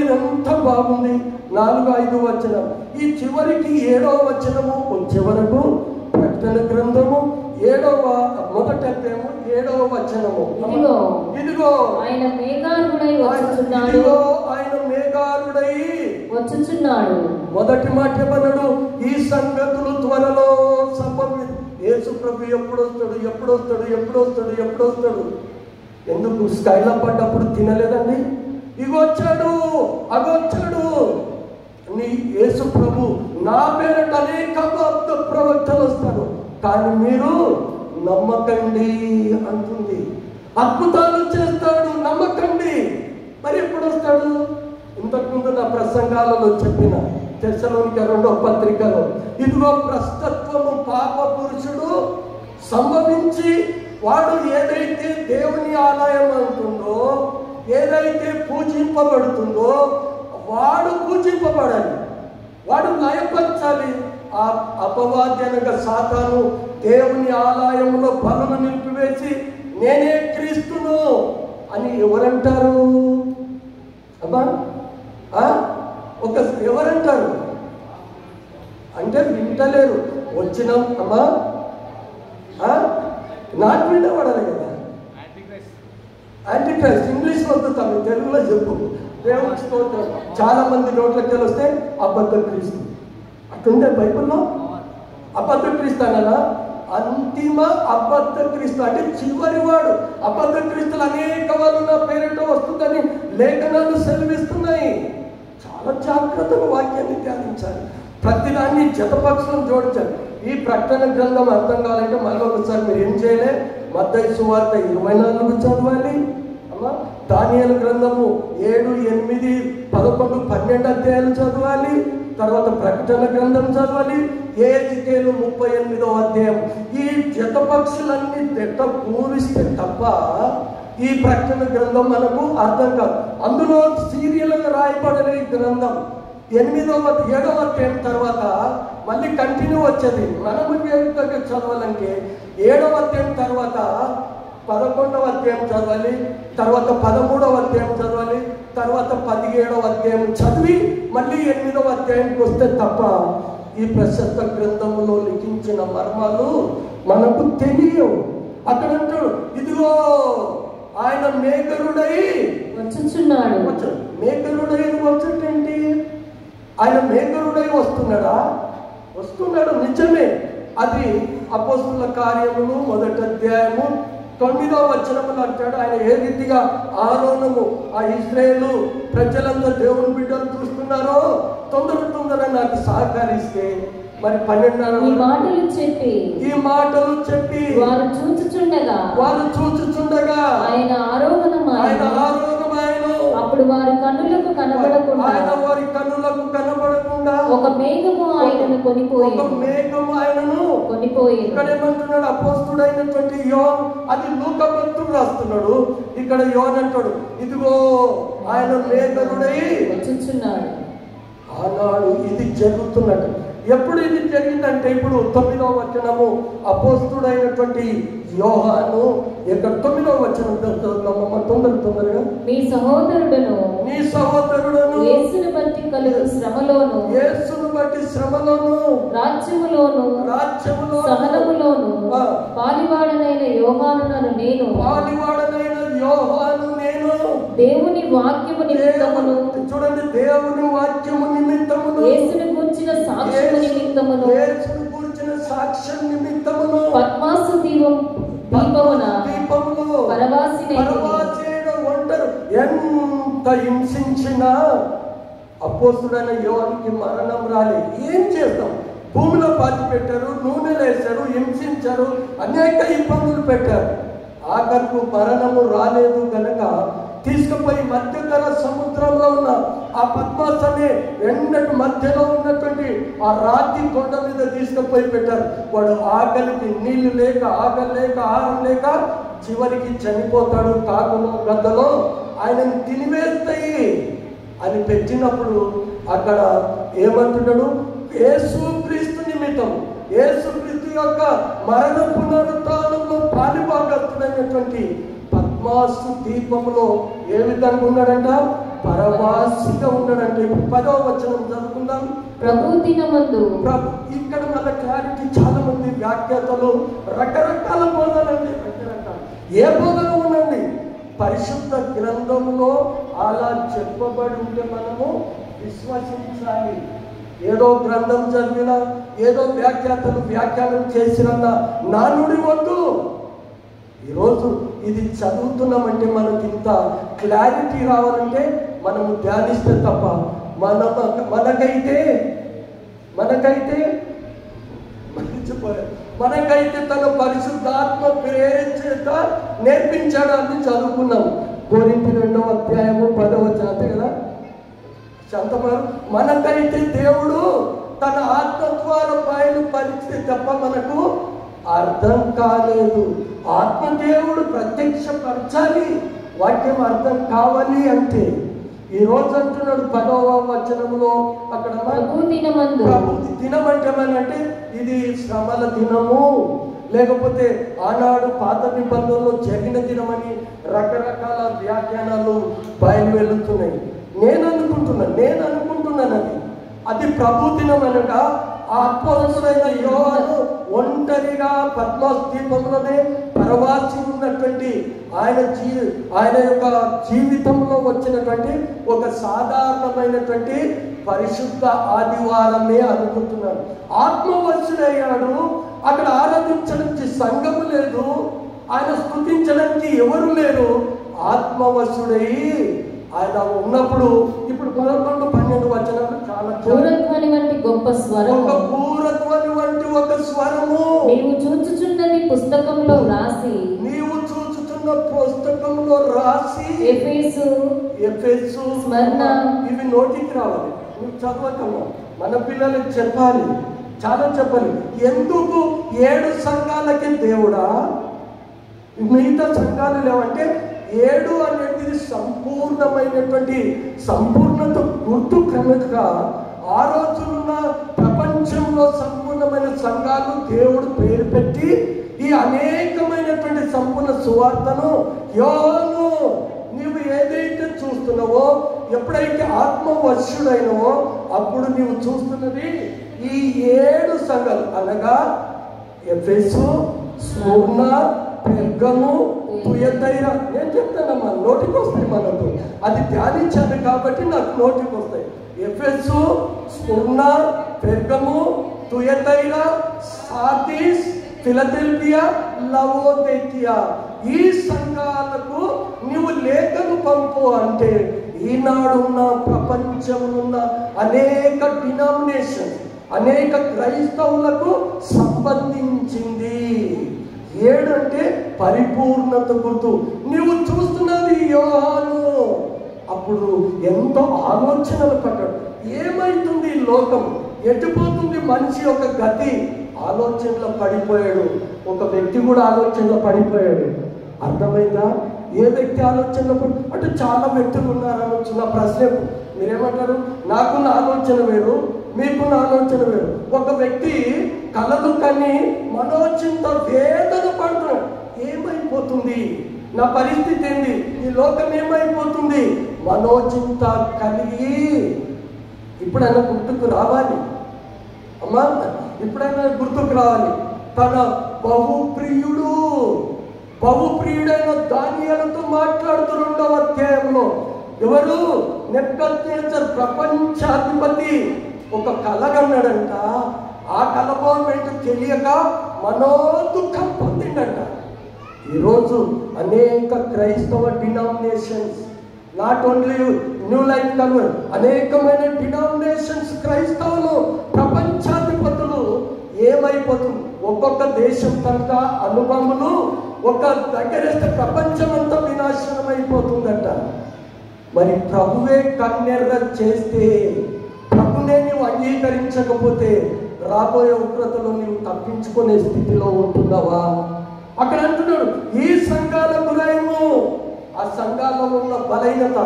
ఇదంతా బాగుంది. 4-5 వచనం, ఈ చివరికి 7వ వచనము వచ్చే వరకు ప్రకటన గ్రంథము 7వ మొదటి అధ్యాయము 7వ వచనము, ఇదిగో ఆయన మేఘారుడై వచ్చుచున్నాడు. మొదటి మాట ఏమన్నాడు? ఈ సంగతులు త్వరలో యేసు ప్రభు ఎప్పుడొస్తాడు? ఎందుకు స్కైలో పడ్డప్పుడు తినలేదండి? ఇగొచ్చాడు, అగొచ్చాడు. నీ యేసు ప్రభు నా పేరట అనేక ప్రవక్తలు వస్తారు, కానీ మీరు నమ్మకండి అంటుంది. అద్భుతాలు చేస్తాడు, నమ్మకండి. మరి ఎప్పుడు వస్తాడు? ఇంతకుముందు నా ప్రసంగాలలో చెప్పిన తెస్సలోనిక 2వ పత్రికలో, ఇదిగో భ్రష్టత్వము పాప పురుషుడు సంభవించి వాడు ఏదైతే దేవుని ఆలయం అంటుందో, ఏదైతే పూజింపబడుతుందో వాడు పూజింపబడాలి, వాడు లయపరచాలి. ఆ అపవాద్యనగా సాతాను దేవుని ఆలయంలో బలులు నిలిపివేసి నేనే క్రీస్తును అని ఎవరంటారు? అమ్మా ఎవరంటారు అంటే వింటలేరు. వచ్చినాం అమ్మా, నాకు వినబడాలి కదా. యాంటీ క్రైస్ట్ ఇంగ్లీష్ వద్దు, తను తెలుగులో చెప్పు. దేవుని స్తోత్రం. చాలా మంది నోట్లకి వస్తే అబద్ధ క్రీస్తు అట్టుండే బైబిల్లో. అబద్ధ క్రీస్తు అన్నా, అంతిమ అబద్ధ క్రీస్తు అంటే చివరి వాడు. అబద్ధ క్రీస్తులు అనేక వాళ్ళు నా పేరిట వస్తుందని లేఖనాలు సెలవిస్తున్నాయి. చాలా జాగ్రత్తగా వాక్యాన్ని ధ్యానించాలి, ప్రతిదాన్ని జతపక్షులను జోడించాలి. ఈ ప్రకటన గ్రంథం అర్థం కావాలంటే మళ్ళీ ఒకసారి మీరు ఏం చేయలే, మత్తయి సువార్త 24 చదవాలి అమ్మా, దానియేలు గ్రంథము 7, 8, 11, 12 అధ్యాయాలు చదవాలి. తర్వాత ప్రకటన గ్రంథం చదవాలి. ఎహెజ్కేలు 38వ అధ్యాయం. ఈ జతపక్షులన్నీ దెట్ట పూరిస్తే తప్ప ఈ ప్రకటన గ్రంథం మనకు అర్థం కాదు. అందులో సీరియల్గా రాయబడిన ఈ గ్రంథం 7వ అధ్యాయం తర్వాత మళ్ళీ కంటిన్యూ వచ్చేది. మనము దగ్గర చదవాలంటే 7వ అధ్యాయం తర్వాత 11వ అధ్యాయం చదవాలి, తర్వాత 13వ అధ్యాయం చదవాలి, తర్వాత 17వ అధ్యాయం చదివి మళ్ళీ 8వ అధ్యాయానికి వస్తే తప్ప ఈ ప్రశస్త గ్రంథములో లిఖించిన మర్మాలు మనకు తెలియవు. అక్కడ అంటాడు, ఇదిగో ఆయన మేఘరుడై వచ్చుచున్నాడు. మేఘరుడై వచ్చేటేంటి? ఆయన మేఘరుడై వస్తున్నాడా? వస్తున్నాడు, నిజమే. అది అపోస్తుల కార్యములు 1వ అధ్యాయము 9వ వచనములు అంటాడు. ఆయన ఏ రీతిగా ఆరోనము ఆ ఇశ్రాయేలు ప్రజలంతా దేవుని బిడ్డలు చూస్తున్నారో తొందర నాకు సహకరిస్తే మరి 12 ఈ మాటలు చెప్పి వారు చూచుచుండగా ఆయన ఆరోహణమాయెను. అప్పుడు వారి కన్నులకు కనబడకుండా ఒక మేఘము ఆయనను కొనిపోయేను. ఇక్కడ ఏమంటున్నాడు? అపోస్తుడైనటువంటి యోన్, అది లూకా భక్తుడు రాస్తున్నాడు. ఇక్కడ యోన్ అంటాడు, ఇదిగో ఆయన మేఘరుడై వచ్చుచున్నాడు. ఆనాడు ఇది జరుగుతున్నట్టు. ఎప్పుడు ఇది జరిగిందంటే ఇప్పుడు 9వ వచనము అపోస్తుడైనటువంటి యోహాను ఇక్కడ 9వ వచనం చదువుతామమ్మ తొందరగా. నీ సహోదరుడును యేసును బట్టి కలుగు శ్రమలోను రాజ్యములోను సహనములోను పాలివాడనైన యోహాను నేను దేవుని వాక్యము నిమిత్తమును, చూడండి, దేవుని వాక్యము నిమిత్తమును, యేసును గూర్చిన సాక్ష్యము నిమిత్తమును పద్మాసు దీపమున ఒంటరు ఎంత హింసించినా అపోస్తుడైన యోహానుకి మరణం రాలేదు. ఏం చేస్తాం? భూమిలో పాతి పెట్టారు, నూనెలు వేశారు, హింసించారు, అనేక ఇబ్బందులు పెట్టారు. ఆఖరుకు మరణము రాలేదు కనుక తీసుకుపోయి మధ్యధర సముద్రంలో ఉన్న ఆ పద్మాస్ అనే ఎండటి మధ్యలో ఉన్నటువంటి ఆ రాతి కొండ మీద తీసుకుపోయి పెట్టారు. వాడు ఆకలికి నీళ్లు లేక, ఆకలి లేక, ఆహారం లేక చివరికి చనిపోతాడు. కాకులో గద్దలో ఆయనను తినివేస్తాయి అని పెట్టినప్పుడు అక్కడ ఏమంటున్నాడు? యేసుక్రీస్తు నిమిత్తం, యేసుక్రీస్తు యొక్క మరణ పునరుత్థానంలో పాలుభాగస్తుడైనటువంటి పద్మాసు దీపంలో ఏ విధంగా ఉన్నాడంట? పరవాసిగా ఉన్నాడంటే. ఇప్పుడు 10వ వచనం చదువుకుందాం. ప్రభు దినమందు. ఇక్కడ మన క్లారిటీ, చాలా మంది వ్యాఖ్యాతలు రకరకాల బోధనండి, రకరకాల ఏ బోధన ఉండండి, పరిశుద్ధ గ్రంథంలో అలా చెప్పబడి ఉంటే మనము విశ్వసించాలి. ఏదో గ్రంథం చదివినా, ఏదో వ్యాఖ్యాతలు వ్యాఖ్యానం చేసినంత నానుడి వద్దు. ఈరోజు ఇది చదువుతున్నామంటే మనకి ఇంత క్లారిటీ రావాలంటే మనము ధ్యానిస్తే తప్ప మనకైతే తన పరిశుద్ధాత్మ ప్రేరేచేత నేర్పించాడు అని చదువుకున్నాం. కొరింథీ 2వ అధ్యాయము 10వ వచనం కదా శాంతమారు. మనకైతే దేవుడు తన ఆత్మ ద్వారా బయలుపరిస్తే తప్ప మనకు అర్థం కాలేదు. ఆత్మదేవుడు ప్రత్యక్షపరచాలి, వాక్యం అర్థం కావాలి అంటే. ఈ రోజు అంటున్నాడు 10వ వచనంలో అక్కడ ప్రభు దినమందు. ప్రభు దినం అంటే ఇది శ్రమల దినము, లేకపోతే ఆనాడు పాత నిబంధనలో జరిగిన దినమని రకరకాల వ్యాఖ్యానాలు బయలువెళ్తున్నాయి. నేను అనుకుంటున్నాను అది ప్రభు దినం అనగా అపోస్తలుడైన యోహాను ఒంటరిగా పద్మస్ ద్వీపంలోనే పరవాసి ఉన్నటువంటి ఆయన యొక్క జీవితంలో వచ్చినటువంటి ఒక సాధారణమైనటువంటి పరిశుద్ధ ఆదివారమే అనుకుంటున్నాడు. ఆత్మవశుడయ్యాడు. అక్కడ ఆరాధించడానికి సంఘము లేదు, ఆయన స్తుతించడానికి ఎవరు లేరు. ఆత్మవశుడై ఆయన ఉన్నప్పుడు ఇప్పుడు 11, 12 వచనాలు చాలా పూరధ్వని వంటి గొప్ప స్వరము, ఒక పూరధ్వని వంటి ఒక స్వరము, నీవు చూచుచున్నది పుస్తకంలో రాసి ఎఫెసు స్మరణ ఇవి నోటికి రావాలి. నువ్వు చదవకమ్మా, మన పిల్లలకు చెప్పాలి, చాలా చెప్పాలి. ఎందుకు 7 సంఘాలకి దేవుడా, మిగతా సంఘాలు లేవంటే 7 అనేది సంపూర్ణమైనటువంటి సంపూర్ణత గుర్తు. క్రమంగా ఆ రోజులున్న ప్రపంచంలో సంపూర్ణమైన సంఘాలు దేవుడు పేరు పెట్టి ఈ అనేకమైనటువంటి సంపూర్ణ సువార్తను యోను నీవు ఏదైతే చూస్తున్నావో, ఎప్పుడైతే ఆత్మవశుడైనవో అప్పుడు నీవు చూస్తున్నది ఈ 7 సంఘాలు అనగా ఎఫెసు, స్ముర్ణ, పెర్గము, తుయతైర. నేను చెప్తానమ్మా, నోటికి వస్తాయి మనకు, అది ధ్యానించాను కాబట్టి నాకు నోటికి వస్తాయి. ఎఫెసు, స్ముర్ణ, పెర్గము, తుయతైర, సార్దీస్, ఫిలదెల్ఫియా, లవోదికియా. ఈ సంఘాలకు నీవు లేఖను పంపు అంటే ఈనాడున్న ప్రపంచంలో ఉన్న అనేక డినామినేషన్, అనేక క్రైస్తవులకు సంబంధించింది. 7 అంటే పరిపూర్ణత గుర్తు. నీవు చూస్తున్నది యోహాను. అప్పుడు ఎంతో ఆలోచనలు పడ్డాడు. ఏమైతుంది లోకం, ఎటుపోతుంది మనిషి యొక్క గతి, ఆలోచనలో పడిపోయాడు. ఒక వ్యక్తి కూడా ఆలోచనలో పడిపోయాడు. అర్థమైందా? ఏ వ్యక్తి ఆలోచనలో అంటే చాలా వ్యక్తులు ఉన్నారనొచ్చు. నా ప్రశ్న మీరేమంటారు? నాకున్న ఆలోచన వేరు, మీకున్న ఆలోచన వేరు. ఒక వ్యక్తి కలలు కని మనోచింత వేదన పడుతున్నాడు. ఏమైపోతుంది నా పరిస్థితి ఏంది, ఈ లోకం ఏమైపోతుంది, మనోచింత కలిగి ఇప్పుడైనా గుర్తుకు రావాలి అమ్మా, ఇప్పుడైనా గుర్తుకు రావాలి. తన బహుప్రియుడైన దానియేలుతో మాట్లాడుతూ 2వ అధ్యాయంలో ఎవరు, నెబుకద్నెజర్ ప్రపంచాధిపతి ఒక కలగన్నాడంట. ఆ కలలో ఏంటో తెలియక మనోదుఖం పొందిండంట. ఈరోజు అనేక క్రైస్తవ denominations, not only new life convent, అనేకమైన డినామినేషన్స్ క్రైస్తవులు ప్రపంచాధిపతులు ఏమైపోతుంది, ఒక్కొక్క దేశం కనుక అనుభవములు ఒక దగ్గరేస్తే ప్రపంచం అంతా వినాశనం అయిపోతుందట. మరి ప్రభువే కన్నెర్ర చేస్తే, ప్రభునే నీవు అంగీకరించకపోతే రాబోయే ఉగ్రతలో నీవు తప్పించుకునే స్థితిలో ఉంటున్నావా? అక్కడ అంటున్నాడు ఈ సంఘాల గురైము. ఆ సంఘాల్లో ఉన్న బలహీనత,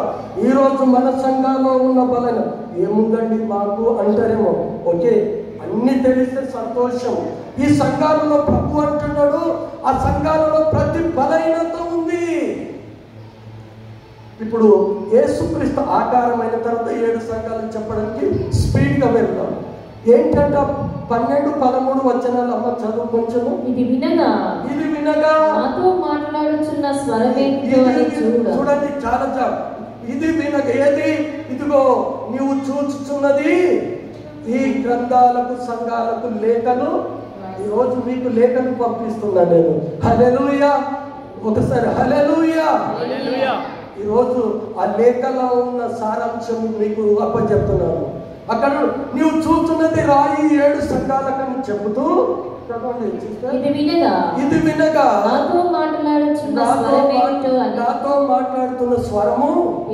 ఈరోజు మన సంఘాల్లో ఉన్న బలహీనత ఏముందండి మాకు అంటారేమో. ఓకే, అన్ని తెలిస్తే సంతోషం. ఈ సంఘాలలో ప్రభు అంటున్నాడు ఆ సంఘాలలో ప్రతి బలహీనత ఉంది. ఇప్పుడు యేసుక్రీస్తు ఆకారమైన తర్వాత 7 సంఘాలు చెప్పడానికి స్పీడ్గా వెళ్తాం. ఏంటంట 12, 13 వచనాలు అమ్మ చదువు కొంచెము. ఇది వినగా నాతో మాట్లాడుచున్న స్వరమేంటో అని చూడండి, చాలా ఇది వినగా ఏది? ఇదిగో నీవు చూచుచున్నది ఈ గ్రంథాలకు సంఘాలకు లేఖను. ఈరోజు మీకు లేఖను పంపిస్తున్నా నేను. హల్లెలూయా, ఒకసారి హల్లెలూయా. ఈరోజు ఆ లేఖలో ఉన్న సారాంశం మీకు అప్పచెప్తున్నాను. అక్కడ నీవు చూస్తున్నది రాయి 7 సంఘాలకని చెబుతూ చదవండి. ఇది వినగా నాతో మాట్లాడుతున్న స్వరము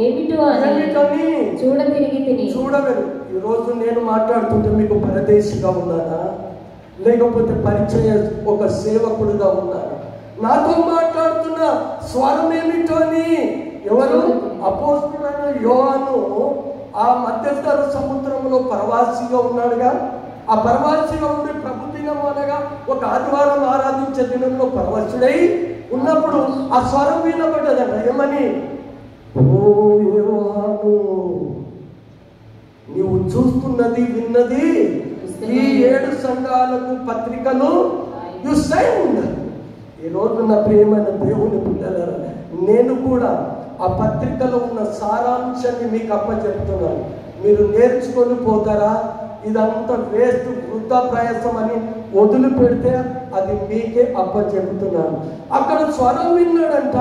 ఏమిటని చూడవెను. ఈరోజు నేను మాట్లాడుతుంటే మీకు పరదేశిగా ఉన్నానా, లేకపోతే పరిచయ ఒక సేవకుడుగా ఉన్నానా? నాతో మాట్లాడుతున్న స్వరం ఏమిటో అని ఎవరు? అపోస్తలుడైన యోహాను ఆ మధ్యస్థ సముద్రంలో పరవాసిగా ఉన్నాడుగా. ఆ పరవాసిగా ఉండి ప్రభు దినం అనగా ఒక ఆదివారం ఆరాధించే దినంలో పరవశుడై ఉన్నప్పుడు ఆ స్వరం వినబడ్డదట. ఏమని? ఓ యోహాను, నీవు చూస్తున్నది విన్నది ఈ 7 సంఘాలకు పత్రికలు యు సెండ్. ఈరోజు నా ప్రియమైన దేవుని పిల్లలారా, నేను కూడా ఆ పత్రికలో ఉన్న సారాంశాన్ని మీకు అప్పచెప్తున్నాను. మీరు నేర్చుకొని పోతారా? ఇదంతా వేస్ట్, వృద్ధా ప్రయాసం అని వదిలిపెడితే అది మీకే అప్పచెప్తున్నాను. అక్కడ స్వరం విన్నాడంట.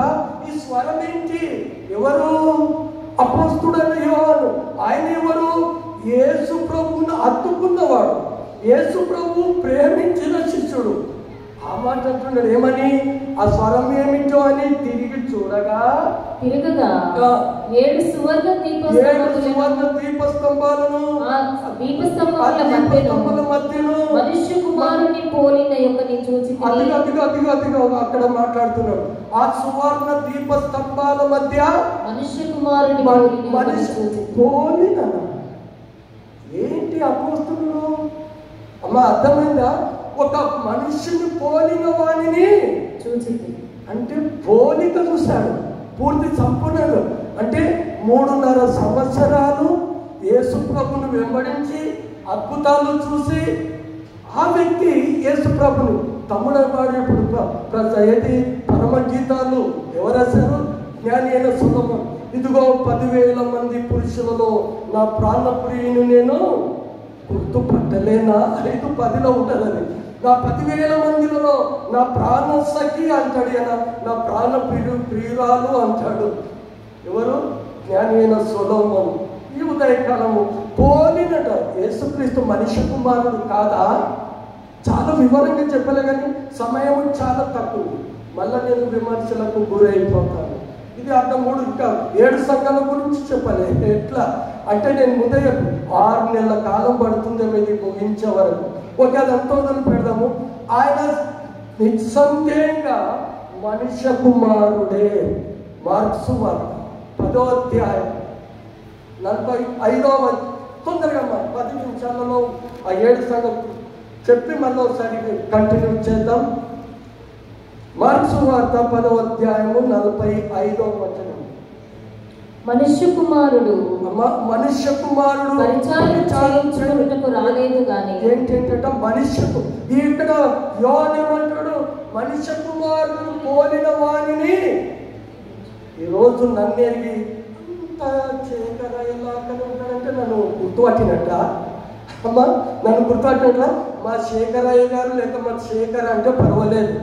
ఈ స్వరం ఏంటి? ఎవరు? అపోస్తలుడైన యోహాను. ఆయన ఎవరు? యేసు ప్రభువును హత్తుకున్నవాడు, యేసు ప్రభువు ప్రేమించిన శిష్యుడు. ఆ మాట అంటున్నాడు. ఏమని? ఆ స్వరం ఏమిటో అని తిరిగి చూడగా 7 సువర్ణ దీపస్తంభాలను మధ్యను మనుష్య కుమారుని పోలిన యొక్కని చూచి అదిగో అక్కడ మాట్లాడుతున్నాడు. ఆ సువర్ణ దీపస్తంభాల మధ్య మనుష్య కుమారుని పోలిన. ఏంటి అపోస్తలులు? అమ్మ అర్థమైందా? ఒక మనుషుని పోలిన వాణిని చూసి, అంటే పోలిక చూశాడు. పూర్తి సంపూర్ణంగా అంటే 3.5 సంవత్సరాలు యేసు ప్రభుని వెంబడించి అద్భుతాలు చూసి ఆ వ్యక్తి యేసు ప్రభుని తమ్ముడు పాడేప్పుడు ఏది పరమ గీతాలు ఎవరు రాశారు? జ్ఞాని అయిన సొలొమోను. ఇదిగో 10,000 మంది పురుషులలో నా ప్రాణప్రియుని నేను గుర్తుపట్టలేనా? 5:10లో ఉంటుంది అది. నా 10,000 మందిలో నా ప్రాణ సఖి అంటాడు, నా ప్రాణ ప్రియురాలు అంటాడు. ఎవరు? జ్ఞాని అయిన సొలొమోను. ఈ ఉదయకాలము పోలినట. యేసుక్రీస్తు మనిషి కుమారుడు కాదా? చాలా వివరంగా చెప్పలే, కానీ సమయం చాలా తక్కువ. మళ్ళీ నేను విమర్శలకు గురైపోతాను. ఇది అర్థం 3 ఇంకా 7 సంఘాల గురించి చెప్పలే. ఎట్లా అంటే నేను ముందే 6 నెలల కాలం పడుతుందేమో ఇది ముగించే వరకు. ఓకే, అది అంతా వదిలి పెడదాము. ఆయన నిస్సందేహంగా మనుష్య కుమారుడే. మార్క్సు వార్త 10వ అధ్యాయం 45వ తొందరగా 10 నిమిషాలలో ఆ 7 సంఘం చెప్పి మళ్ళీ ఒకసారి కంటిన్యూ చేద్దాం. మార్క్సు వార్త 10వ అధ్యాయము 45వ వచనం. మనుష్య కుమారుడు పరిచారం రాలేదు కానీ ఏంటంటే మనుష్యకు ఇక్కడ యోహాను ఏమంటాడు? మనుష్య కుమారుడు పోలిన వాణిని. ఈరోజు నన్ను ఎరిగి అంత చేకర ఎలా ఉంటాడంటే నన్ను గుర్తుపట్టినట్ట. అమ్మా, నన్ను గుర్తుపట్టినట్ల మా శేఖరయ్య గారు లేక మా శేఖర్ అంటే పర్వాలేదు,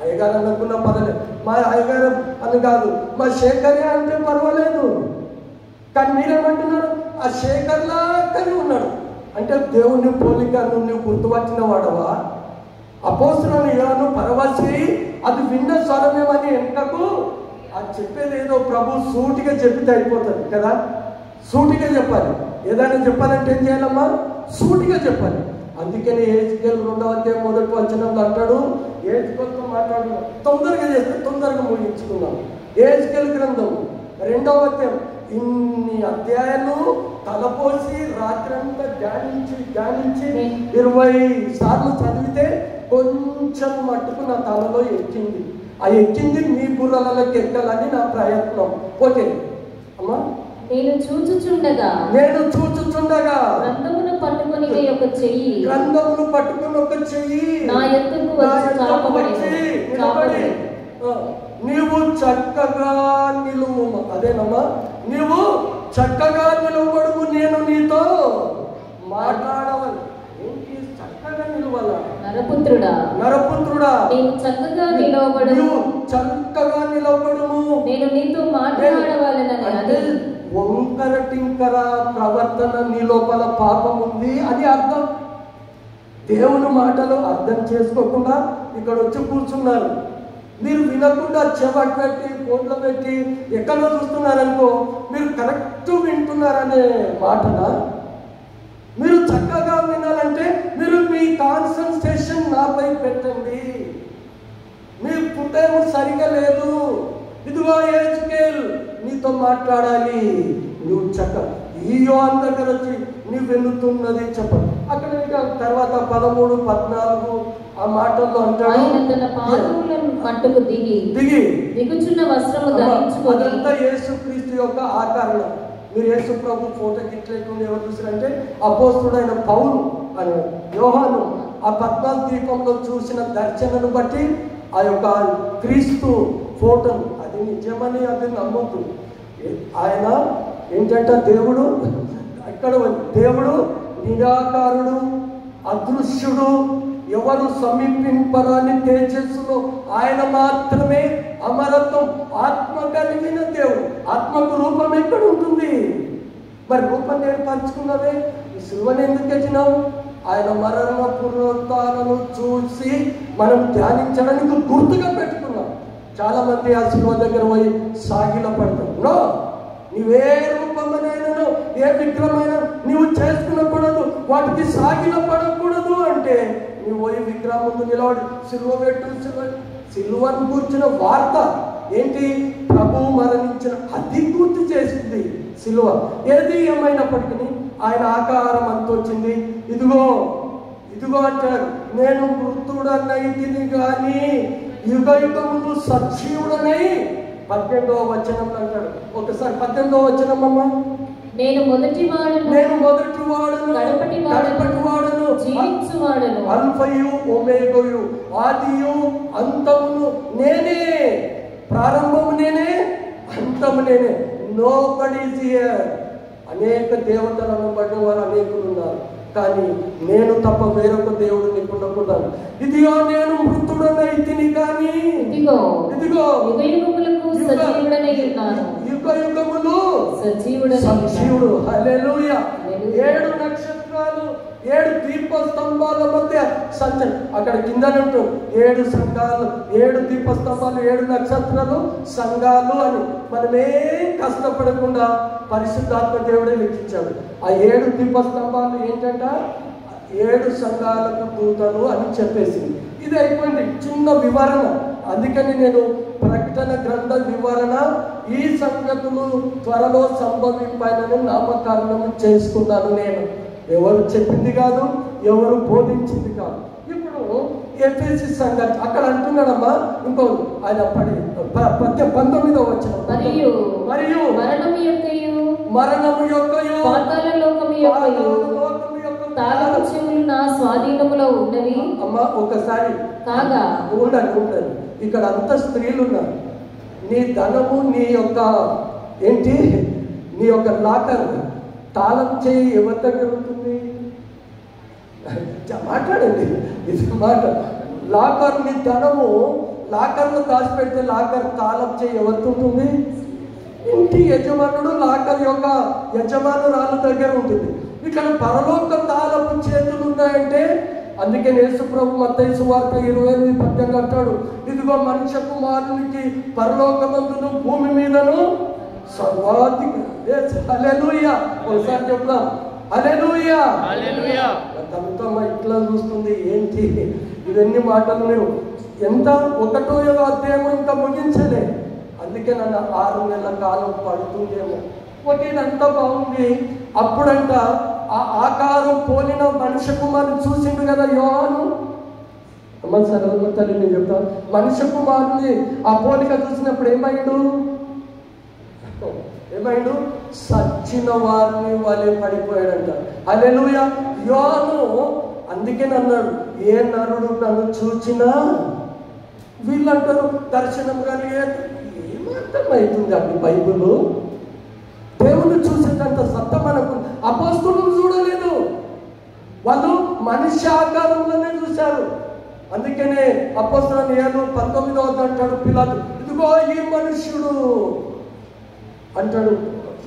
అయ్యగారు అనుకున్నా పర్వాలేదు, మా అయ్యగారు అని కాదు, మా శేఖర్య అంటే పర్వాలేదు. కానీ మీరేమంటున్నారు? ఆ శేఖర్లాగానే ఉన్నాడు అంటే దేవుని పోలిక నువ్వు గుర్తుపట్టిన వాడవా? అపోస్తలుడైన యోహాను పరవశి అది విన్న స్వరమేమని వెనుకకు అది చెప్పేది ఏదో ప్రభు సూటిగా చెప్పితే అయిపోతుంది కదా. సూటిగా చెప్పాలి. ఏదైనా చెప్పాలంటే ఏం చేయాలమ్మా? సూటిగా చెప్పాలి. అందుకని ఏజ్కేల్ 2వ అధ్యాయం 1వ వచనంలో అంటాడు, ఏజ్కేల్తో మాట్లాడు తొందరగా చేస్తే తొందరగా ముగించుకున్నాం. ఏజ్కేల్ గ్రంథం 2వ అధ్యాయం ఇన్ని అధ్యాయాలు తలపోసి రాత్రంతా ధ్యానించి 20 సార్లు చదివితే కొంచెం మట్టుకు నా తలలో ఎక్కింది. ఆ ఎక్కింది మీ బుర్రలకి ఎక్కాలని నా ప్రయత్నం. ఓకే, అమ్మా, నేను చూచుచుండగా గ్రంథమును పట్టుకొని ఒక చెయ్యి నా యొద్దకు వచ్చి చాపబడి నీవు చక్కగా నిలువు. అదేనమ్మా, నీవు చక్కగా నిలవబడు, నేను నీతో మాట్లాడవాలి. ఏంటి చక్కగా నిలవాలా? నరపుత్రుడా నీవు చక్కగా నిలవబడు, చక్కగా నిలవబడుము, నేను నీతో మాట్లాడవాలనని. అది వంకర టింకర ప్రవర్తన నీ లోపల పాపం ఉంది అని అర్థం. దేవుని మాటలు అర్థం చేసుకోకుండా ఇక్కడ వచ్చి కూర్చున్నారు. మీరు వినకుండా చెవట్ పెట్టి ఫోన్లో పెట్టి ఎక్కడో చూస్తున్నారనుకో, మీరు కరెక్ట్ వింటున్నారనే మాటనా? మీరు చక్కగా వినాలంటే మీరు మీ కాన్సన్ట్రేషన్ నాపై పెట్టండి. మీ హృదయం సరిగా లేదు. ఇదిగో ఎజ్కేల్ నీతో మాట్లాడాలి, నువ్వు చక్క ఈ యోహాను దగ్గర వచ్చి నీవు వెళుతున్నది చెప్పదు. అక్కడ తర్వాత 13, 14 ఆ మాటల్లో అంటాడు, దిగుచున్న వస్త్రము ధరించుకొని. అదంతా యేసుక్రీస్తు యొక్క ఆకారణం. మీరు యేసు ప్రభు ఫోటో గిట్లేకుండా ఎవరు చూసారంటే అపోస్తుడైన పౌలు అని యోహాను ఆ 14 దీపంలో చూసిన దర్శనను బట్టి ఆ యొక్క క్రీస్తు ఫోటోను అది నిజమని అది నమ్మొద్దు. ఆయన ఏంటంటే దేవుడు నిరాకారుడు, అదృశ్యుడు, ఎవరు సమీపింపరాని తేజస్సులో ఆయన మాత్రమే అమరత్వం, ఆత్మ కలిగిన దేవుడు. ఆత్మకు రూపం ఎక్కడ ఉంటుంది? మరి రూపం ఏర్పరచుకున్నదే ఈ సిలువను ఎందుకు ఎత్తినావు? ఆయన మరణ పునరుత్థానము చూసి మనం ధ్యానించడానికి గుర్తుగా పెట్టుకున్నాం. చాలా మంది ఆ సిలువ దగ్గర పోయి సాగిల పడతాం. నో, నీవే రూపమైనను ఏ విగ్రహమైనా నీవు చేసుకునకూడదు, వాటికి సాగిల పడకూడదు. అంటే నీవు పోయి విగ్రహం ముందు నిలబడి సిలువ పెట్టు. సిలువను కూర్చున్న వార్త ఏంటి? ప్రభువు మరణించిన అది గుర్తు చేసింది సిలువ. ఏది ఏమైనప్పటికీ ఆయన ఆకారం అంత వచ్చింది. ఇదిగో అంటాడు, నేను మృతుడనైతిని గాని యుగ యుగములు సజీవుడనై. 18వ వచనంలో అంటాడు. ఒకసారి 18వ వచనం అమ్మా. నేను మొదటి వాడను కడపటివాడను జీవించువాడను, అల్ఫయు ఒమేగయు, ఆదియు అంతమును నేనే, ప్రారంభము నేనే, అంతము నేనే. Nobody is here. అనేక దేవతలను బట్టి వారు అనేకులు ఉన్నారు, కానీ నేను తప్ప వేరొక దేవుడు నీకుండకూడదు. ఇదిగో నేను మృతుడనైతిని కానీ ఇదిగో యుగ యుగములు సజీవుడు. హల్లెలూయా. 7 నక్షత్రాలు 7 దీపస్తంభాల మధ్య సంచలనం. అక్కడ కిందనంటూ 7 సంఘాలు, 7 దీపస్తంభాలు, 7 నక్షత్రాలు సంఘాలు అని మనమేం కష్టపడకుండా పరిశుద్ధాత్మ దేవుడే లెక్కించాడు. ఆ 7 దీపస్తంభాలు ఏంటంట? 7 సంఘాలకు దూతలు అని చెప్పేసింది. ఇది అయిపోయింది చిన్న వివరణ. అందుకని నేను ప్రకటన గ్రంథ వివరణ ఈ సంగతులు త్వరలో సంభవింపాయని నామకరణం చేసుకున్నాను. నేను ఎవరు చెప్పింది కాదు, ఎవరు బోధించింది కాదు. ఇప్పుడు ఎఫెసీ సంగతి అక్కడ అంటున్నాడమ్మా. ఇంకో ఆయన 19వ వచనం, మరియు మరణము యొక్కయు పాతాళలోకము యొక్కయు తాళపు చెవులు నా స్వాధీనములో ఉన్నవి. అమ్మా ఒకసారి కాగా ఉండండి. ఇక్కడ అంతా స్త్రీలు ఉన్నారు. నీ ధనము, నీ యొక్క ఏంటి, నీ యొక్క లాకర్ తాళం చేయి ఎవరి దగ్గర ఉంటుంది? మాట్లాడండి, ఇది మాట. లాకర్, నీ ధనము లాకర్లో దాచిపెడితే లాకర్ తాళం చేయి ఎవరికి ఉంటుంది? ఇంటి యజమానుడు లాకర్ యొక్క యజమానురాలు దగ్గర ఉంటుంది. ఇక్కడ పరలోక తాళపు చేతులు ఉన్నాయంటే అందుకే యేసు ప్రభు మత్తయి సువార్త 28:18 అంటాడు, ఇదిగో మనుష్య కుమారునికి పరలోకమందును భూమి మీదను సర్వాధిక. హల్లెలూయా. ఒకసారి చెప్తాం, హల్లెలూయా. అంతమ్మ ఇట్లా చూస్తుంది ఏంటి ఇవన్నీ మాటలు? మీరు ఎంత 1వ అధ్యాయం ఇంకా ముగించలే. అందుకే నన్ను 6 నెలల కాలం పడుతుందేమో. ఇదంతా బాగుంది. అప్పుడంట ఆ ఆకారం పోలిన మనుష్య కుమారుని చూసిండు కదా యోహాను. అమ్మ సరళ తల్లి నేను చెప్తాను, మనుష్య కుమారుని ఆ పోలిక చూసినప్పుడు ఏమైండు? ఏమైండు? సచ్చిన వారిని వాళ్ళే పడిపోయాడంట. హల్లెలూయా. యోహాను అందుకే అన్నాడు, ఏ నరుడు నన్ను చూచినా, వీళ్ళు అంటారు దర్శనం కానీ ఏమర్థమవుతుంది అండి బైబిల్? దేవుని చూసేటంత సత్తా మనకు. అపోస్తలులు చూడలేదు, వాళ్ళు మనిషి ఆకారంలోనే చూశారు. అందుకనే అపోస్తలుని 19 అంటాడు పిలాతు, ఇదిగో ఈ మనుష్యుడు అంటాడు.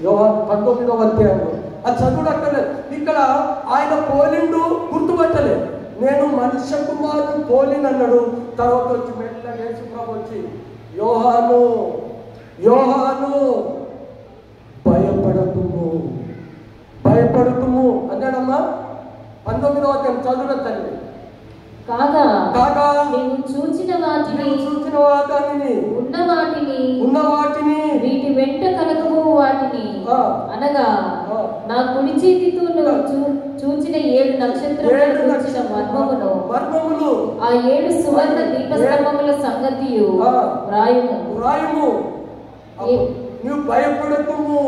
యోహాను 19వ అధ్యాయంలో అది చదువుడు అక్కర్లేదు. ఇక్కడ ఆయన పోలిండు గుర్తుపట్టలేదు. నేను మనుష్య కుమారుని పోలినన్నాడు. తర్వాత వచ్చి మెట్ల యేసుప్రభు వచ్చి యోహాను యోహాను భయపడకుము అన్నాడమ్మా. 19వ అధ్యాయం చదువున తల్లి. కాగా నీవు చూచిన వాటిని ఉన్న వాటిని వీటి వెంట కలగము వాటిని అనగా నా కుడి చేతితో నువ్వు చూచిన 7 నక్షత్రములను చూచిన మర్మమును ఆ 7 సువర్ణ దీపస్తంభముల సంగతియు వ్రాయుము. నువ్వు భయపడకుము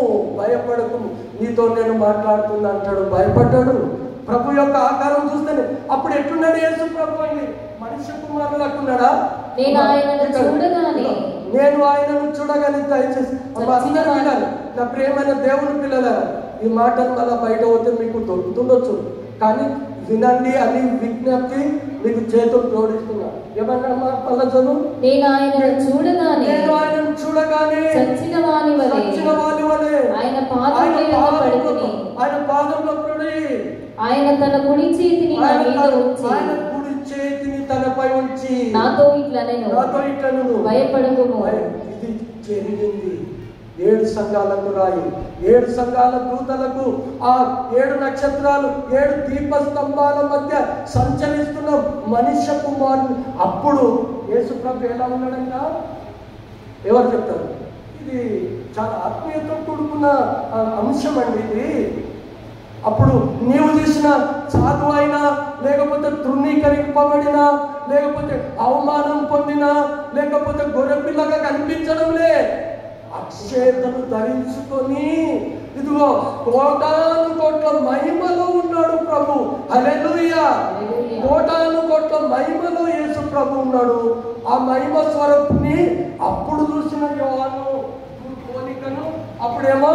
నీతో నేను మాట్లాడుతున్నా అంటాడు. భయపడ్డాడు. ప్రభు యొక్క ఆకారం చూస్తేనే. అప్పుడు ఎట్టున్నాడు యేసు ప్రభు అండి? మనుష్య కుమారుడు అట్టున్నాడా? నేను ఆయనను చూడగానే దయచేసి అందరూ వినాలి. నా ప్రియమైన దేవుని పిల్లలారా, ఈ మాటలు మళ్ళీ బయట పోతే మీకు దొరుకుతుండొచ్చు, కానీ వినండి అని విజ్ఞప్తి మీకు చేతులు జోడిస్తున్నా. ఏమన్నా మళ్ళా చదువు. నేను ఆయనను చూడగానే చచ్చిన వాని వలె ఆయన పాదంలో పడి ఆయన తన కుడి చేతిని తనపై ఉంచి నాతో ఇట్లనెను భయపడకుము. ఇది జరిగింది. 7 సంఘాలకు రాయి, 7 సంఘాల దూతలకు ఆ 7 నక్షత్రాలు 7 దీపస్తంభాల మధ్య సంచరిస్తున్న మనుష్య కుమారుడు. అప్పుడు యేసు ప్రభు ఎలా ఉన్నాడంట? ఎవరు చెప్తారు? ఇది చాలా ఆత్మీయతో కూడుకున్న అంశం అండి ఇది. అప్పుడు నీవు చేసిన సాధువు అయినా, లేకపోతే తృణీకరింపబడినా, లేకపోతే అవమానం పొందినా, లేకపోతే గొర్రెపిల్లగా కనిపించడంలే, అక్షేతను ధరించుకొని ఇదిగో కోటాను కోట్ల మహిమలో ఉన్నాడు ప్రభు. హల్లెలూయా. కోటాను కోట్ల మహిమలో యేసు ప్రభు ఉన్నాడు. ఆ మహిమ స్వరూపుని అప్పుడు చూసిన యోహాను పోలికను, అప్పుడేమో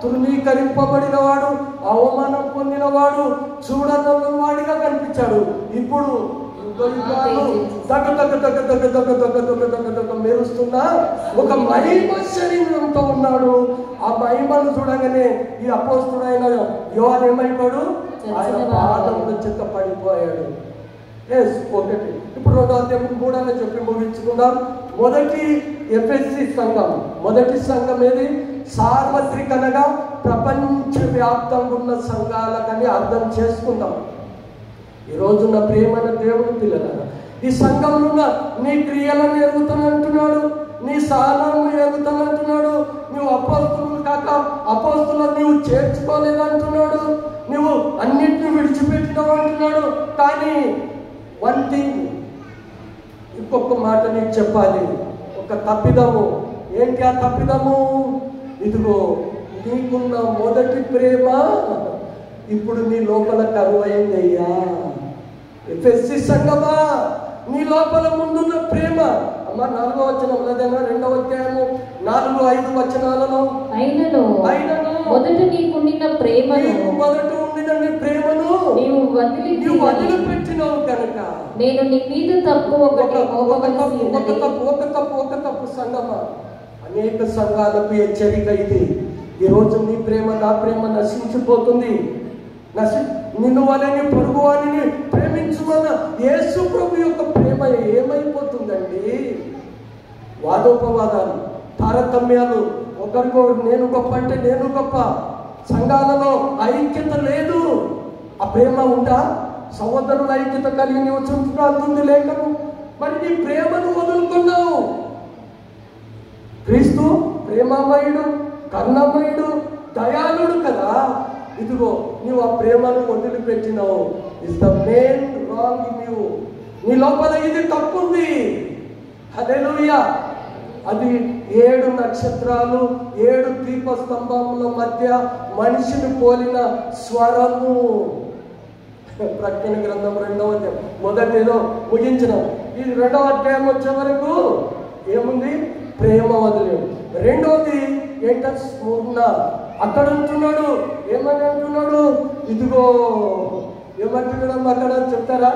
తృణీకరింపబడిన వాడు, అవమానం పొందినవాడు, చూడదన్న వాడిగా కనిపించాడు. ఇప్పుడు మెరుస్తున్న ఒక మహిమ శరీరంతో ఉన్నాడు. ఆ మహిమను చూడగానే ఈ అపోస్తుడైన యోహాను ఏమైపోయాడు? ఆయన పాదముల చెత్త పడిపోయాడు. ఒకటి. ఇప్పుడు 2వ అధ్యాయం 3 చెప్పి ముగించుకుందాం. మొదటి ఎఫెసీ సంఘం, మొదటి సంఘం ఏది? సార్వత్రికనగా ప్రపంచవ్యాప్తంగా ఉన్న సంఘాలకని అర్థం చేసుకుందాం. ఈరోజు నా ప్రియమైన దేవుని పిల్లలారా, ఈ సంఘంలో ఉన్న నీ క్రియలను ఎరుగుతానంటున్నాడు, నీ సహనాలను ఎరుగుతానంటున్నాడు. నువ్వు అపోస్తులు కాక అపోస్తులను నీవు చేర్చుకోలేదంటున్నాడు, నువ్వు అన్నింటినీ విడిచిపెట్టినావు అంటున్నాడు. కానీ వన్ థింగ్, ఇంకొక మాట నీకు చెప్పాలి, ఒక తప్పిదము. ఏంటి ఆ తప్పిదము? ఇదిగో నీకున్న మొదటి ప్రేమ ఇప్పుడు నీ లోపల కరువైందయ్యా. ఎఫెసీ సంఘమా, నీ లోపల ముందున్న ప్రేమ. అమ్మ 4వ వచనం లేదన్నా 2వ అధ్యాయము 4-5 వచనాలలో అయినను మొదట నీకుండిన ప్రేమను నీవు వదిలిపెట్టినావు కనుక నేను నీ మీద తప్పు ఒక తప్పు సంఘమా. అనేక సంఘాలకు హెచ్చరిక ఇది. ఈరోజు నీ ప్రేమ నా ప్రేమ నశించిపోతుంది. నిన్ను వాళ్ళని పొరుగు వారిని ప్రేమించుమన్న యేసు ప్రభు యొక్క ప్రేమ ఏమైపోతుందండి? వాదోపవాదాలు, తారతమ్యాలు, ఒకరికొకరు నేను గొప్ప అంటే నేను గొప్ప, సంఘాలలో ఐక్యత లేదు. ఆ ప్రేమ ఉందా? సహోదరుల ఐక్యత కలిగి నీవు చుంటుంది లేఖను. మరి నీ ప్రేమను వదులుకున్నావు. క్రీస్తు ప్రేమమయుడు, కరుణమయుడు, దయాళుడు కదా. ఇదిగో నువ్వు ఆ ప్రేమను వదిలిపెట్టినావు. Is the main wrong in you. నీ లోపల ఇది తప్పుంది. హల్లెలూయా. అది 7 నక్షత్రాలు 7 దీపస్తంభముల మధ్య మనిషిని పోలిన స్వరము. ప్రకటన గ్రంథం 2వ అధ్యాయం మొదటిలో ముగించినాం. ఇది 2వ అధ్యాయం వచ్చే వరకు ఏముంది? ప్రేమ వదిలేం. రెండవది ఏంటంటే స్మరణ. అక్కడ ఉంటున్నాడు. ఏమని అంటున్నాడు? ఇదిగో ఏమంటున్నాడు అక్కడ చెప్తారా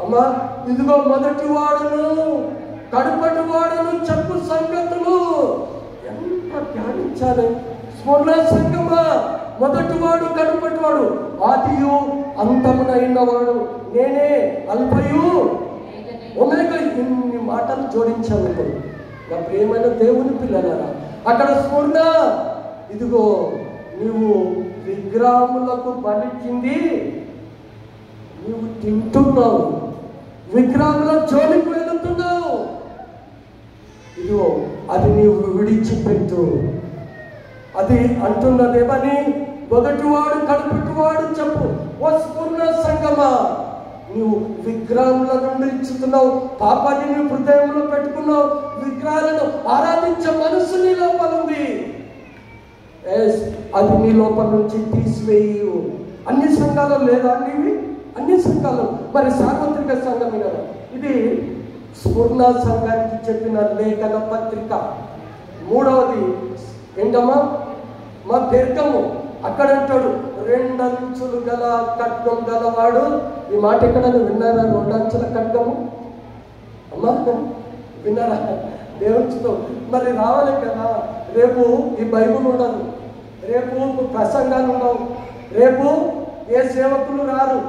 అమ్మా? ఇదిగో మొదటి వాడును కడుపటి వాడును చెప్పు సంగతులు. ఎంత ధ్యానించాలి. స్మరణ సంగమా, మొదటి వాడు కడుపటి వాడు, ఆదియు అంతమునైన వాడు నేనే, అల్పయు ఒమేగా. ఇన్ని మాటలు జోడించాను ఇప్పుడు. నా ప్రియమైన దేవుని పిల్లలారా, అక్కడ స్మరణ. ఇదిగో నీవు విగ్రహములకు బలిచింది నీవు తింటున్నావు, విగ్రహముల జోలికి వెళుతున్నావు. ఇదిగో అది నీవు విడిచిపెట్టు. అది అంటున్నదేమని? మొదటివాడు కడుపుటివాడు చెప్పు. ఓ స్మరణ సంగమా, నువ్వు విగ్రహముల నుండి ఇచ్చుతున్నావు, పాపాన్ని నీ హృదయంలో పెట్టుకున్నావు, విగ్రహాలను ఆరాధించే మనసు నీ లోపల ఉంది. అది నీ లోపల నుంచి తీసివేయు. అన్ని సంఘాలు లేదా నీవి? అన్ని సంఘాలు. మరి సార్వత్రిక సంఘం కదా ఇది. స్మరణ సంఘానికి చెప్పిన లేఖన పత్రిక. 3వది ఏంటమ్మా? మా పెర్గము. అక్కడ అంటాడు 2 అంచులు గల ఖడ్గం గలవాడు. ఈ మాట ఎక్కడ విన్నారా? 2 అంచుల ఖడ్గము అమ్మా, విన్నారా? దేవునితో మరి రావాలి కదా. రేపు ఈ బైబుల్ ఉండదు, రేపు ప్రసంగాలు ఉండవు, రేపు ఏ సేవకులు రారు.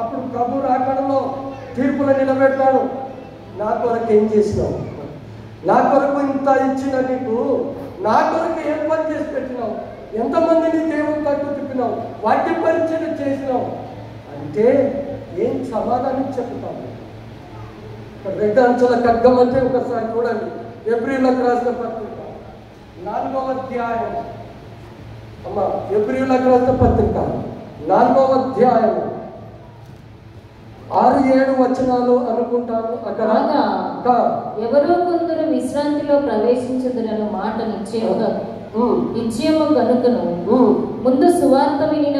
అప్పుడు ప్రభు రాకడలో తీర్పులు నిలబెట్టాడు. నా కొరకు ఏం చేసినావు? నా కొరకు ఇంత ఇచ్చిన నీకు నా కొరకు ఏం పని చేసి పెట్టినావు? ఎంతమందిని దేవుని తట్టు తిప్పినావు? వాక్య పరిచయం చేసినావు అంటే ఏం సమాధానం చెప్తావు? 2 అంచుల ఖడ్గం అంటే ఒకసారి చూడండి. ఎబ్రీయులకు రాసిన పత్రిక 4వ అధ్యాయం. అమ్మా, ఎబ్రీయులకు రాసిన పత్రిక 4వ అధ్యాయం 6-7 వచనాలు అనుకుంటాను. అక్కడ ఎవరో కొందరు విశ్రాంతిలో ప్రవేశించుదురన్న మాట నిశ్చయము కనుకను ముందు సువార్త వినిన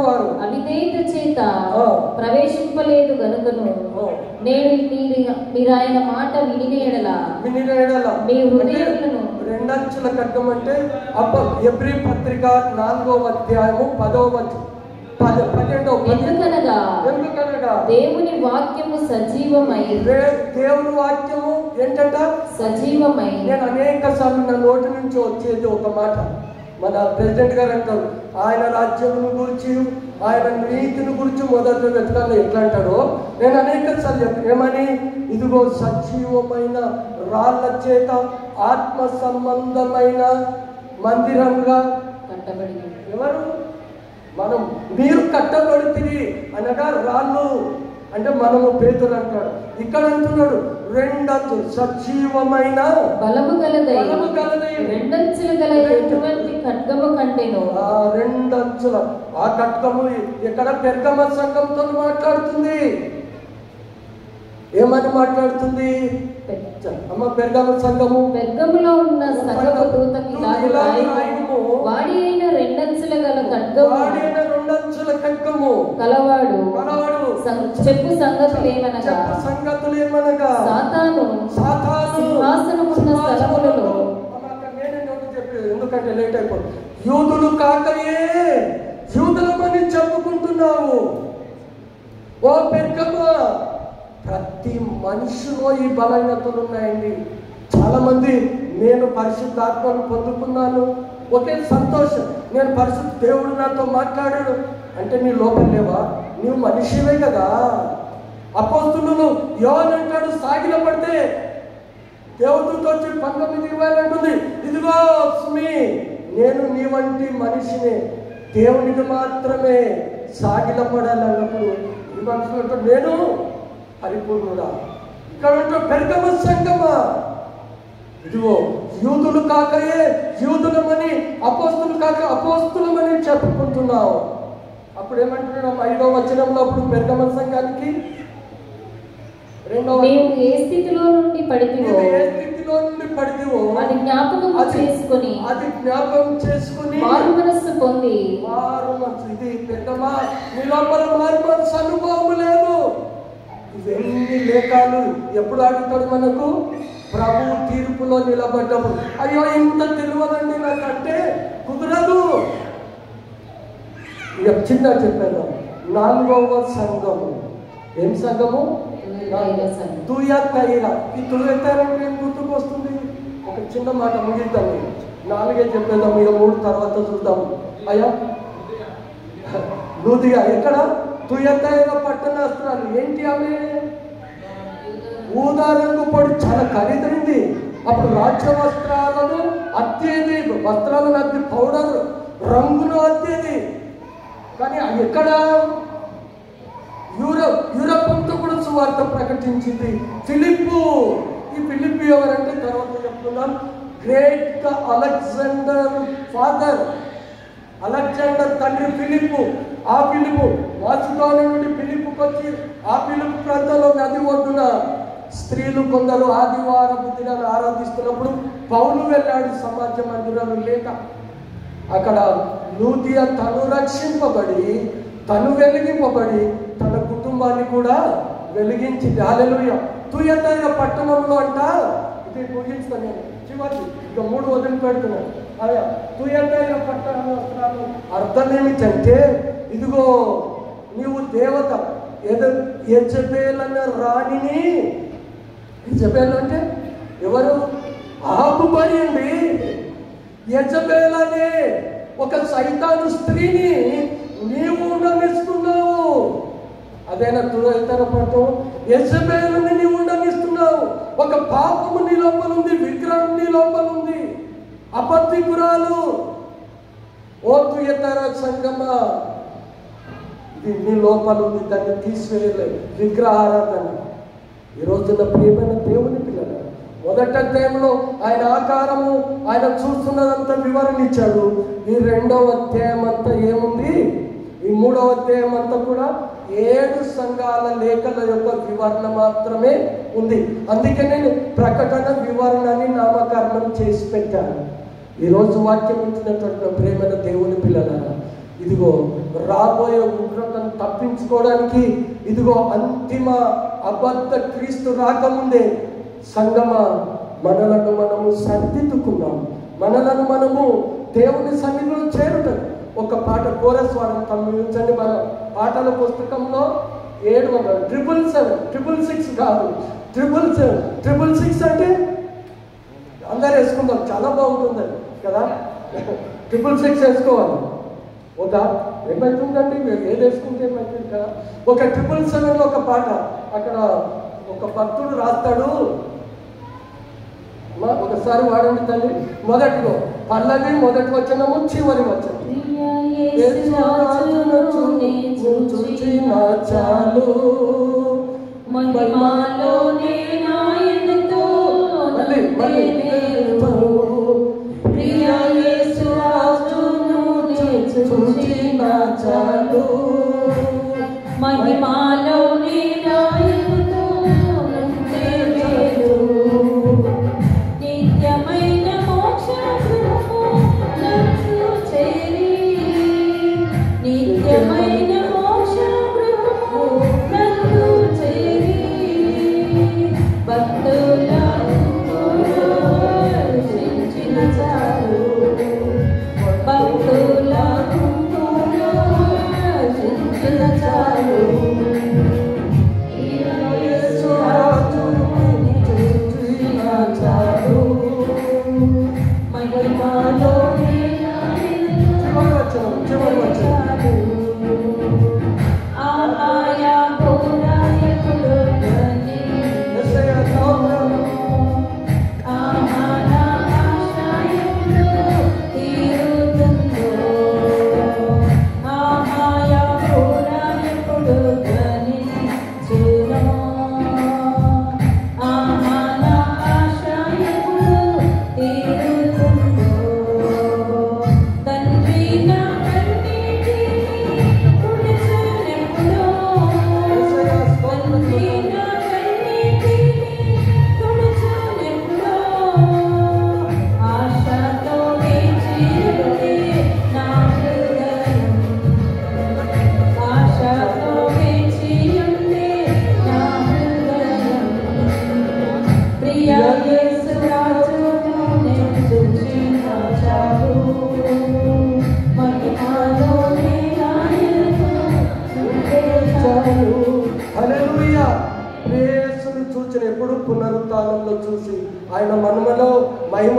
వారు అవిధేయత చేత ప్రవేశింపలేదు గనుకను నేను మీరాయన మాట వినిన ఎడల మీ హృదయములను 2 అంచుల ఖడ్గం అంటే ఎబ్రీ పత్రిక 4వ అధ్యాయము 10వ వచనం. ఎందుకనగా దేవుని వాక్యము సజీవమై. దేవుని వాక్యము ఏంటంట? సజీవమై. నేను అనేక సార్లు నా నోటి నుంచి వచ్చేది ఒక మాట. మన ప్రెసిడెంట్ గారు అంటారు, ఆయన రాజ్యమును గురించి ఆయన నీతిని గురించి మొదట వెతకాలి. ఎట్లా అంటాడో నేను అనేక సార్లు చెప్పాను. ఏమని? ఇదిగో సజీవమైన రాళ్ల చేత ఆత్మ సంబంధమైన మందిరంగా కట్టబడి. ఎవరు? మనం. మీరు కట్టబడితిరి అనగా రాళ్ళు అంటే మనము పేతురు అంటాడు. ఇక్కడ అంటున్నాడు 2 అంచులు సజీవమైన బలము గలదై 2 అంచులు గల ఎటువంటి ఖడ్గము కంటేను. 2 అంచుల ఆ ఖడ్గము ఇక్కడ పెర్గమ సంఘంతో మాట్లాడుతుంది. ఏమని మాట్లాడుతుంది అమ్మ? పెర్గమ సంఘము. పెర్గములో ఉన్న సంఘపు దూతకి వాడి అయిన 2 అంచుల గల ఖడ్గము కలవాడు చెప్పు సంగతులేమనగా సాతాను సింహాసనమున్న స్థలములలో. ఎందుకంటే లేట్ అయిపోతుంది. యూదులు కాకయే యూదులమని చెప్పుకుంటున్నావు. ఓ పెర్గమా, ప్రతి మనిషిలో ఈ బలహీనతలు ఉన్నాయండి. చాలా మంది నేను పరిశుద్ధాత్మను పొందుకున్నాను, ఒకే సంతోషం, నేను పరిశుద్ధ దేవుడు నాతో మాట్లాడాడు అంటే నీ లోపల లేవా? నీవు మనిషివే కదా. అపోస్తులు యోహాను అంటాడు, సాగిల పడితే దేవుడితో వచ్చి 19:20 అంటుంది, ఇదిగో సుమి నేను నీ వంటి మనిషిని, దేవునికి మాత్రమే సాగిల పడాలన్నప్పుడు ఈ మనుషులు నేను పరిపూర్ణుడా. ఇక్కడ పెర్గమ సంఘమా, ఇదిగో యూదులు కాకయే యూదులమని, అపోస్తులు కాక అపోస్తులమని చెప్పుకుంటున్నావు. అప్పుడు ఏమంటున్నాడు 5వ వచనంలో? అప్పుడు పెర్గమ సంఘానికి మేము ఏ స్థితిలో నుండి పడితివో అది జ్ఞాపకం చేసుకొని మారు మనస్సు పొంది ఇది పెద్దమా నీ లోపల మారు మనస్సు అనుభవం లేదు. ఇవన్నీ లేఖలు ఎప్పుడు అడుగుతాడు మనకు? ప్రభు తీర్పులో నిలబడ్డప్పుడు. అయ్యో ఇంత తెలియదండి నాకంటే కుదరదు. ఇక చిన్న చెప్పాను. 4వ సంఘము. ఏం సంఘము? తుయతైరా. ఈ తుయతైరా ఏం గుర్తుకు వస్తుంది? ఒక చిన్న మాట ముగిద్దాం. 4 చెప్పేద్దాం, ఇక 3 తర్వాత చూద్దాం. అయ్యా లూదియా ఎక్కడ? తుయతైరా పట్టణాస్త్రాలు. ఏంటి ఆమె? ఊదా రంగు పొడి, చాలా ఖరీదైంది. అప్పుడు రాజ్య వస్త్రాలను అత్తేది, వస్త్రాలను అద్ది, పౌడర్ రంగును అత్తేది. కానీ ఎక్కడ? యూరప్ అంతా కూడా సువార్త ప్రకటించింది. ఫిలిప్పు. ఈ ఫిలిప్పు ఎవరంటే తర్వాత చెప్తున్నాం. గ్రేట్ అలెగ్జాండర్ ఫాదర్, అలెగ్జాండర్ తండ్రి ఫిలిప్పు. ఆ ఫిలిప్పు మాసిదోనియా నుండి ఫిలిప్పుకి వచ్చి ఆ ఫిలిప్పు ప్రాంతంలో నది ఒడ్డున స్త్రీలు కొందరు ఆదివారపు దినాన్ని ఆరాధిస్తున్నప్పుడు పౌలు వెళ్ళాడు సమాజ మందిరాలు లేక. అక్కడ లూదియా తను రక్షింపబడి, తను వెలిగింపబడి, తన కుటుంబాన్ని కూడా వెలిగించింది. హల్లెలూయా. తుయతైరా పట్టణంలో అంట, ఇది ముగించుతాను నేను చివరి, ఇక 3 వదిలిపెడుతున్నాను. అదే తుయతైరా పట్టణంలో అర్థం ఏమిటంటే, ఇదిగో నీవు దేవత యెజబెల్ అన్న రాణిని. యెజబెల్ అంటే ఎవరు? ఆహాబు భార్య అండి. యెజబెల్ అనే ఒక సైతాను స్త్రీని నీవు ఉండనిస్తున్నావు. అదేనా తుయతైరా పట్టణం? యెజబెలుని నీవు ఉండనిస్తున్నావు. ఒక పాపము నీ లోపల ఉంది, విగ్రహం నీ లోపల ఉంది, అబద్ధికురాలు. ఓ తుయతైరా సంగమా, ఇది నీ లోపల ఉంది, దాన్ని తీసివేయలేదు. విగ్రహారాధన. ఈ రోజున ప్రియమైన దేవుని పిల్లలు, మొదటి అధ్యాయంలో ఆయన ఆకారము, ఆయన చూస్తున్నదంతా వివరణ ఇచ్చాడు. ఈ 2వ అధ్యాయం అంతా ఏముంది? ఈ 3వ అధ్యాయం అంతా కూడా 7 సంఘాల లేఖల యొక్క వివరణ మాత్రమే ఉంది. అందుకే నేను ప్రకటన వివరణని నామకరణం చేసి పెట్టాను. ఈరోజు వాక్యం ఇచ్చినటువంటి ప్రేమైన దేవుని పిల్లలారా, ఇదిగో రాబోయే ఉగ్రతను తప్పించుకోవడానికి, ఇదిగో అంతిమ అబద్ధ క్రీస్తు రాకముందే సంగమ మనలను మనము సరిదిద్దుకున్నాం. మనలను మనము దేవుని సన్నిధిలో చేరుతాం. ఒక పాట కోరస్ వారం తమ్మించండి. మన పాటల పుస్తకంలో 700 777 కాదు, 777 అంటే అందరు వేసుకుందాం, చాలా బాగుంటుంది కదా. 666 వేసుకోవాలి. ఒక ఏమవుతుందండి, మీరు ఏది వేసుకుంటే ఏమవుతుంది కదా. ఒక 777లో ఒక పాట, అక్కడ ఒక భక్తుడు రాస్తాడు. ఒకసారి వాడండి తల్లి. మొదటిలో పల్లవి, మొదటి వచనము, చివరి వచనం. చాలు మహిమాలో నిత్యమైన మోక్ష నిత్యమైన మోక్ష భక్తుల చాలు, భక్తుల చాలు.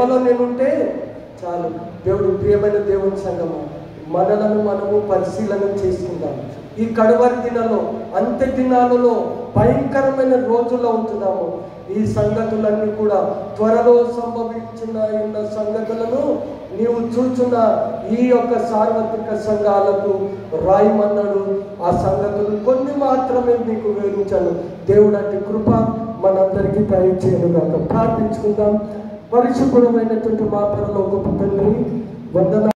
ప్రేమలో నేనుంటే చాలు. దేవుడు ప్రియమైన దేవుని సంగమం, మనలను మనము పరిశీలన చేసుకుందాం. ఈ కడవరి దినాల్లో, అంత్య దినాలలో, భయంకరమైన రోజుల్లో ఉంటున్నాము. ఈ సంగతులన్నీ కూడా త్వరలో సంభవించిన సంగతులను నీవు చూచున్న ఈ యొక్క సార్వత్రిక సంఘాలకు రాయమన్నాడు. ఆ సంగతులు కొన్ని మాత్రమే మీకు వివరించాను. దేవుడు అట్టి కృప మనందరికీ దయచేయను గాక. ప్రార్థించుకుందాం. పరిశుభ్రమైనటువంటి మా పరలోకపు తండ్రి, వందనాలు.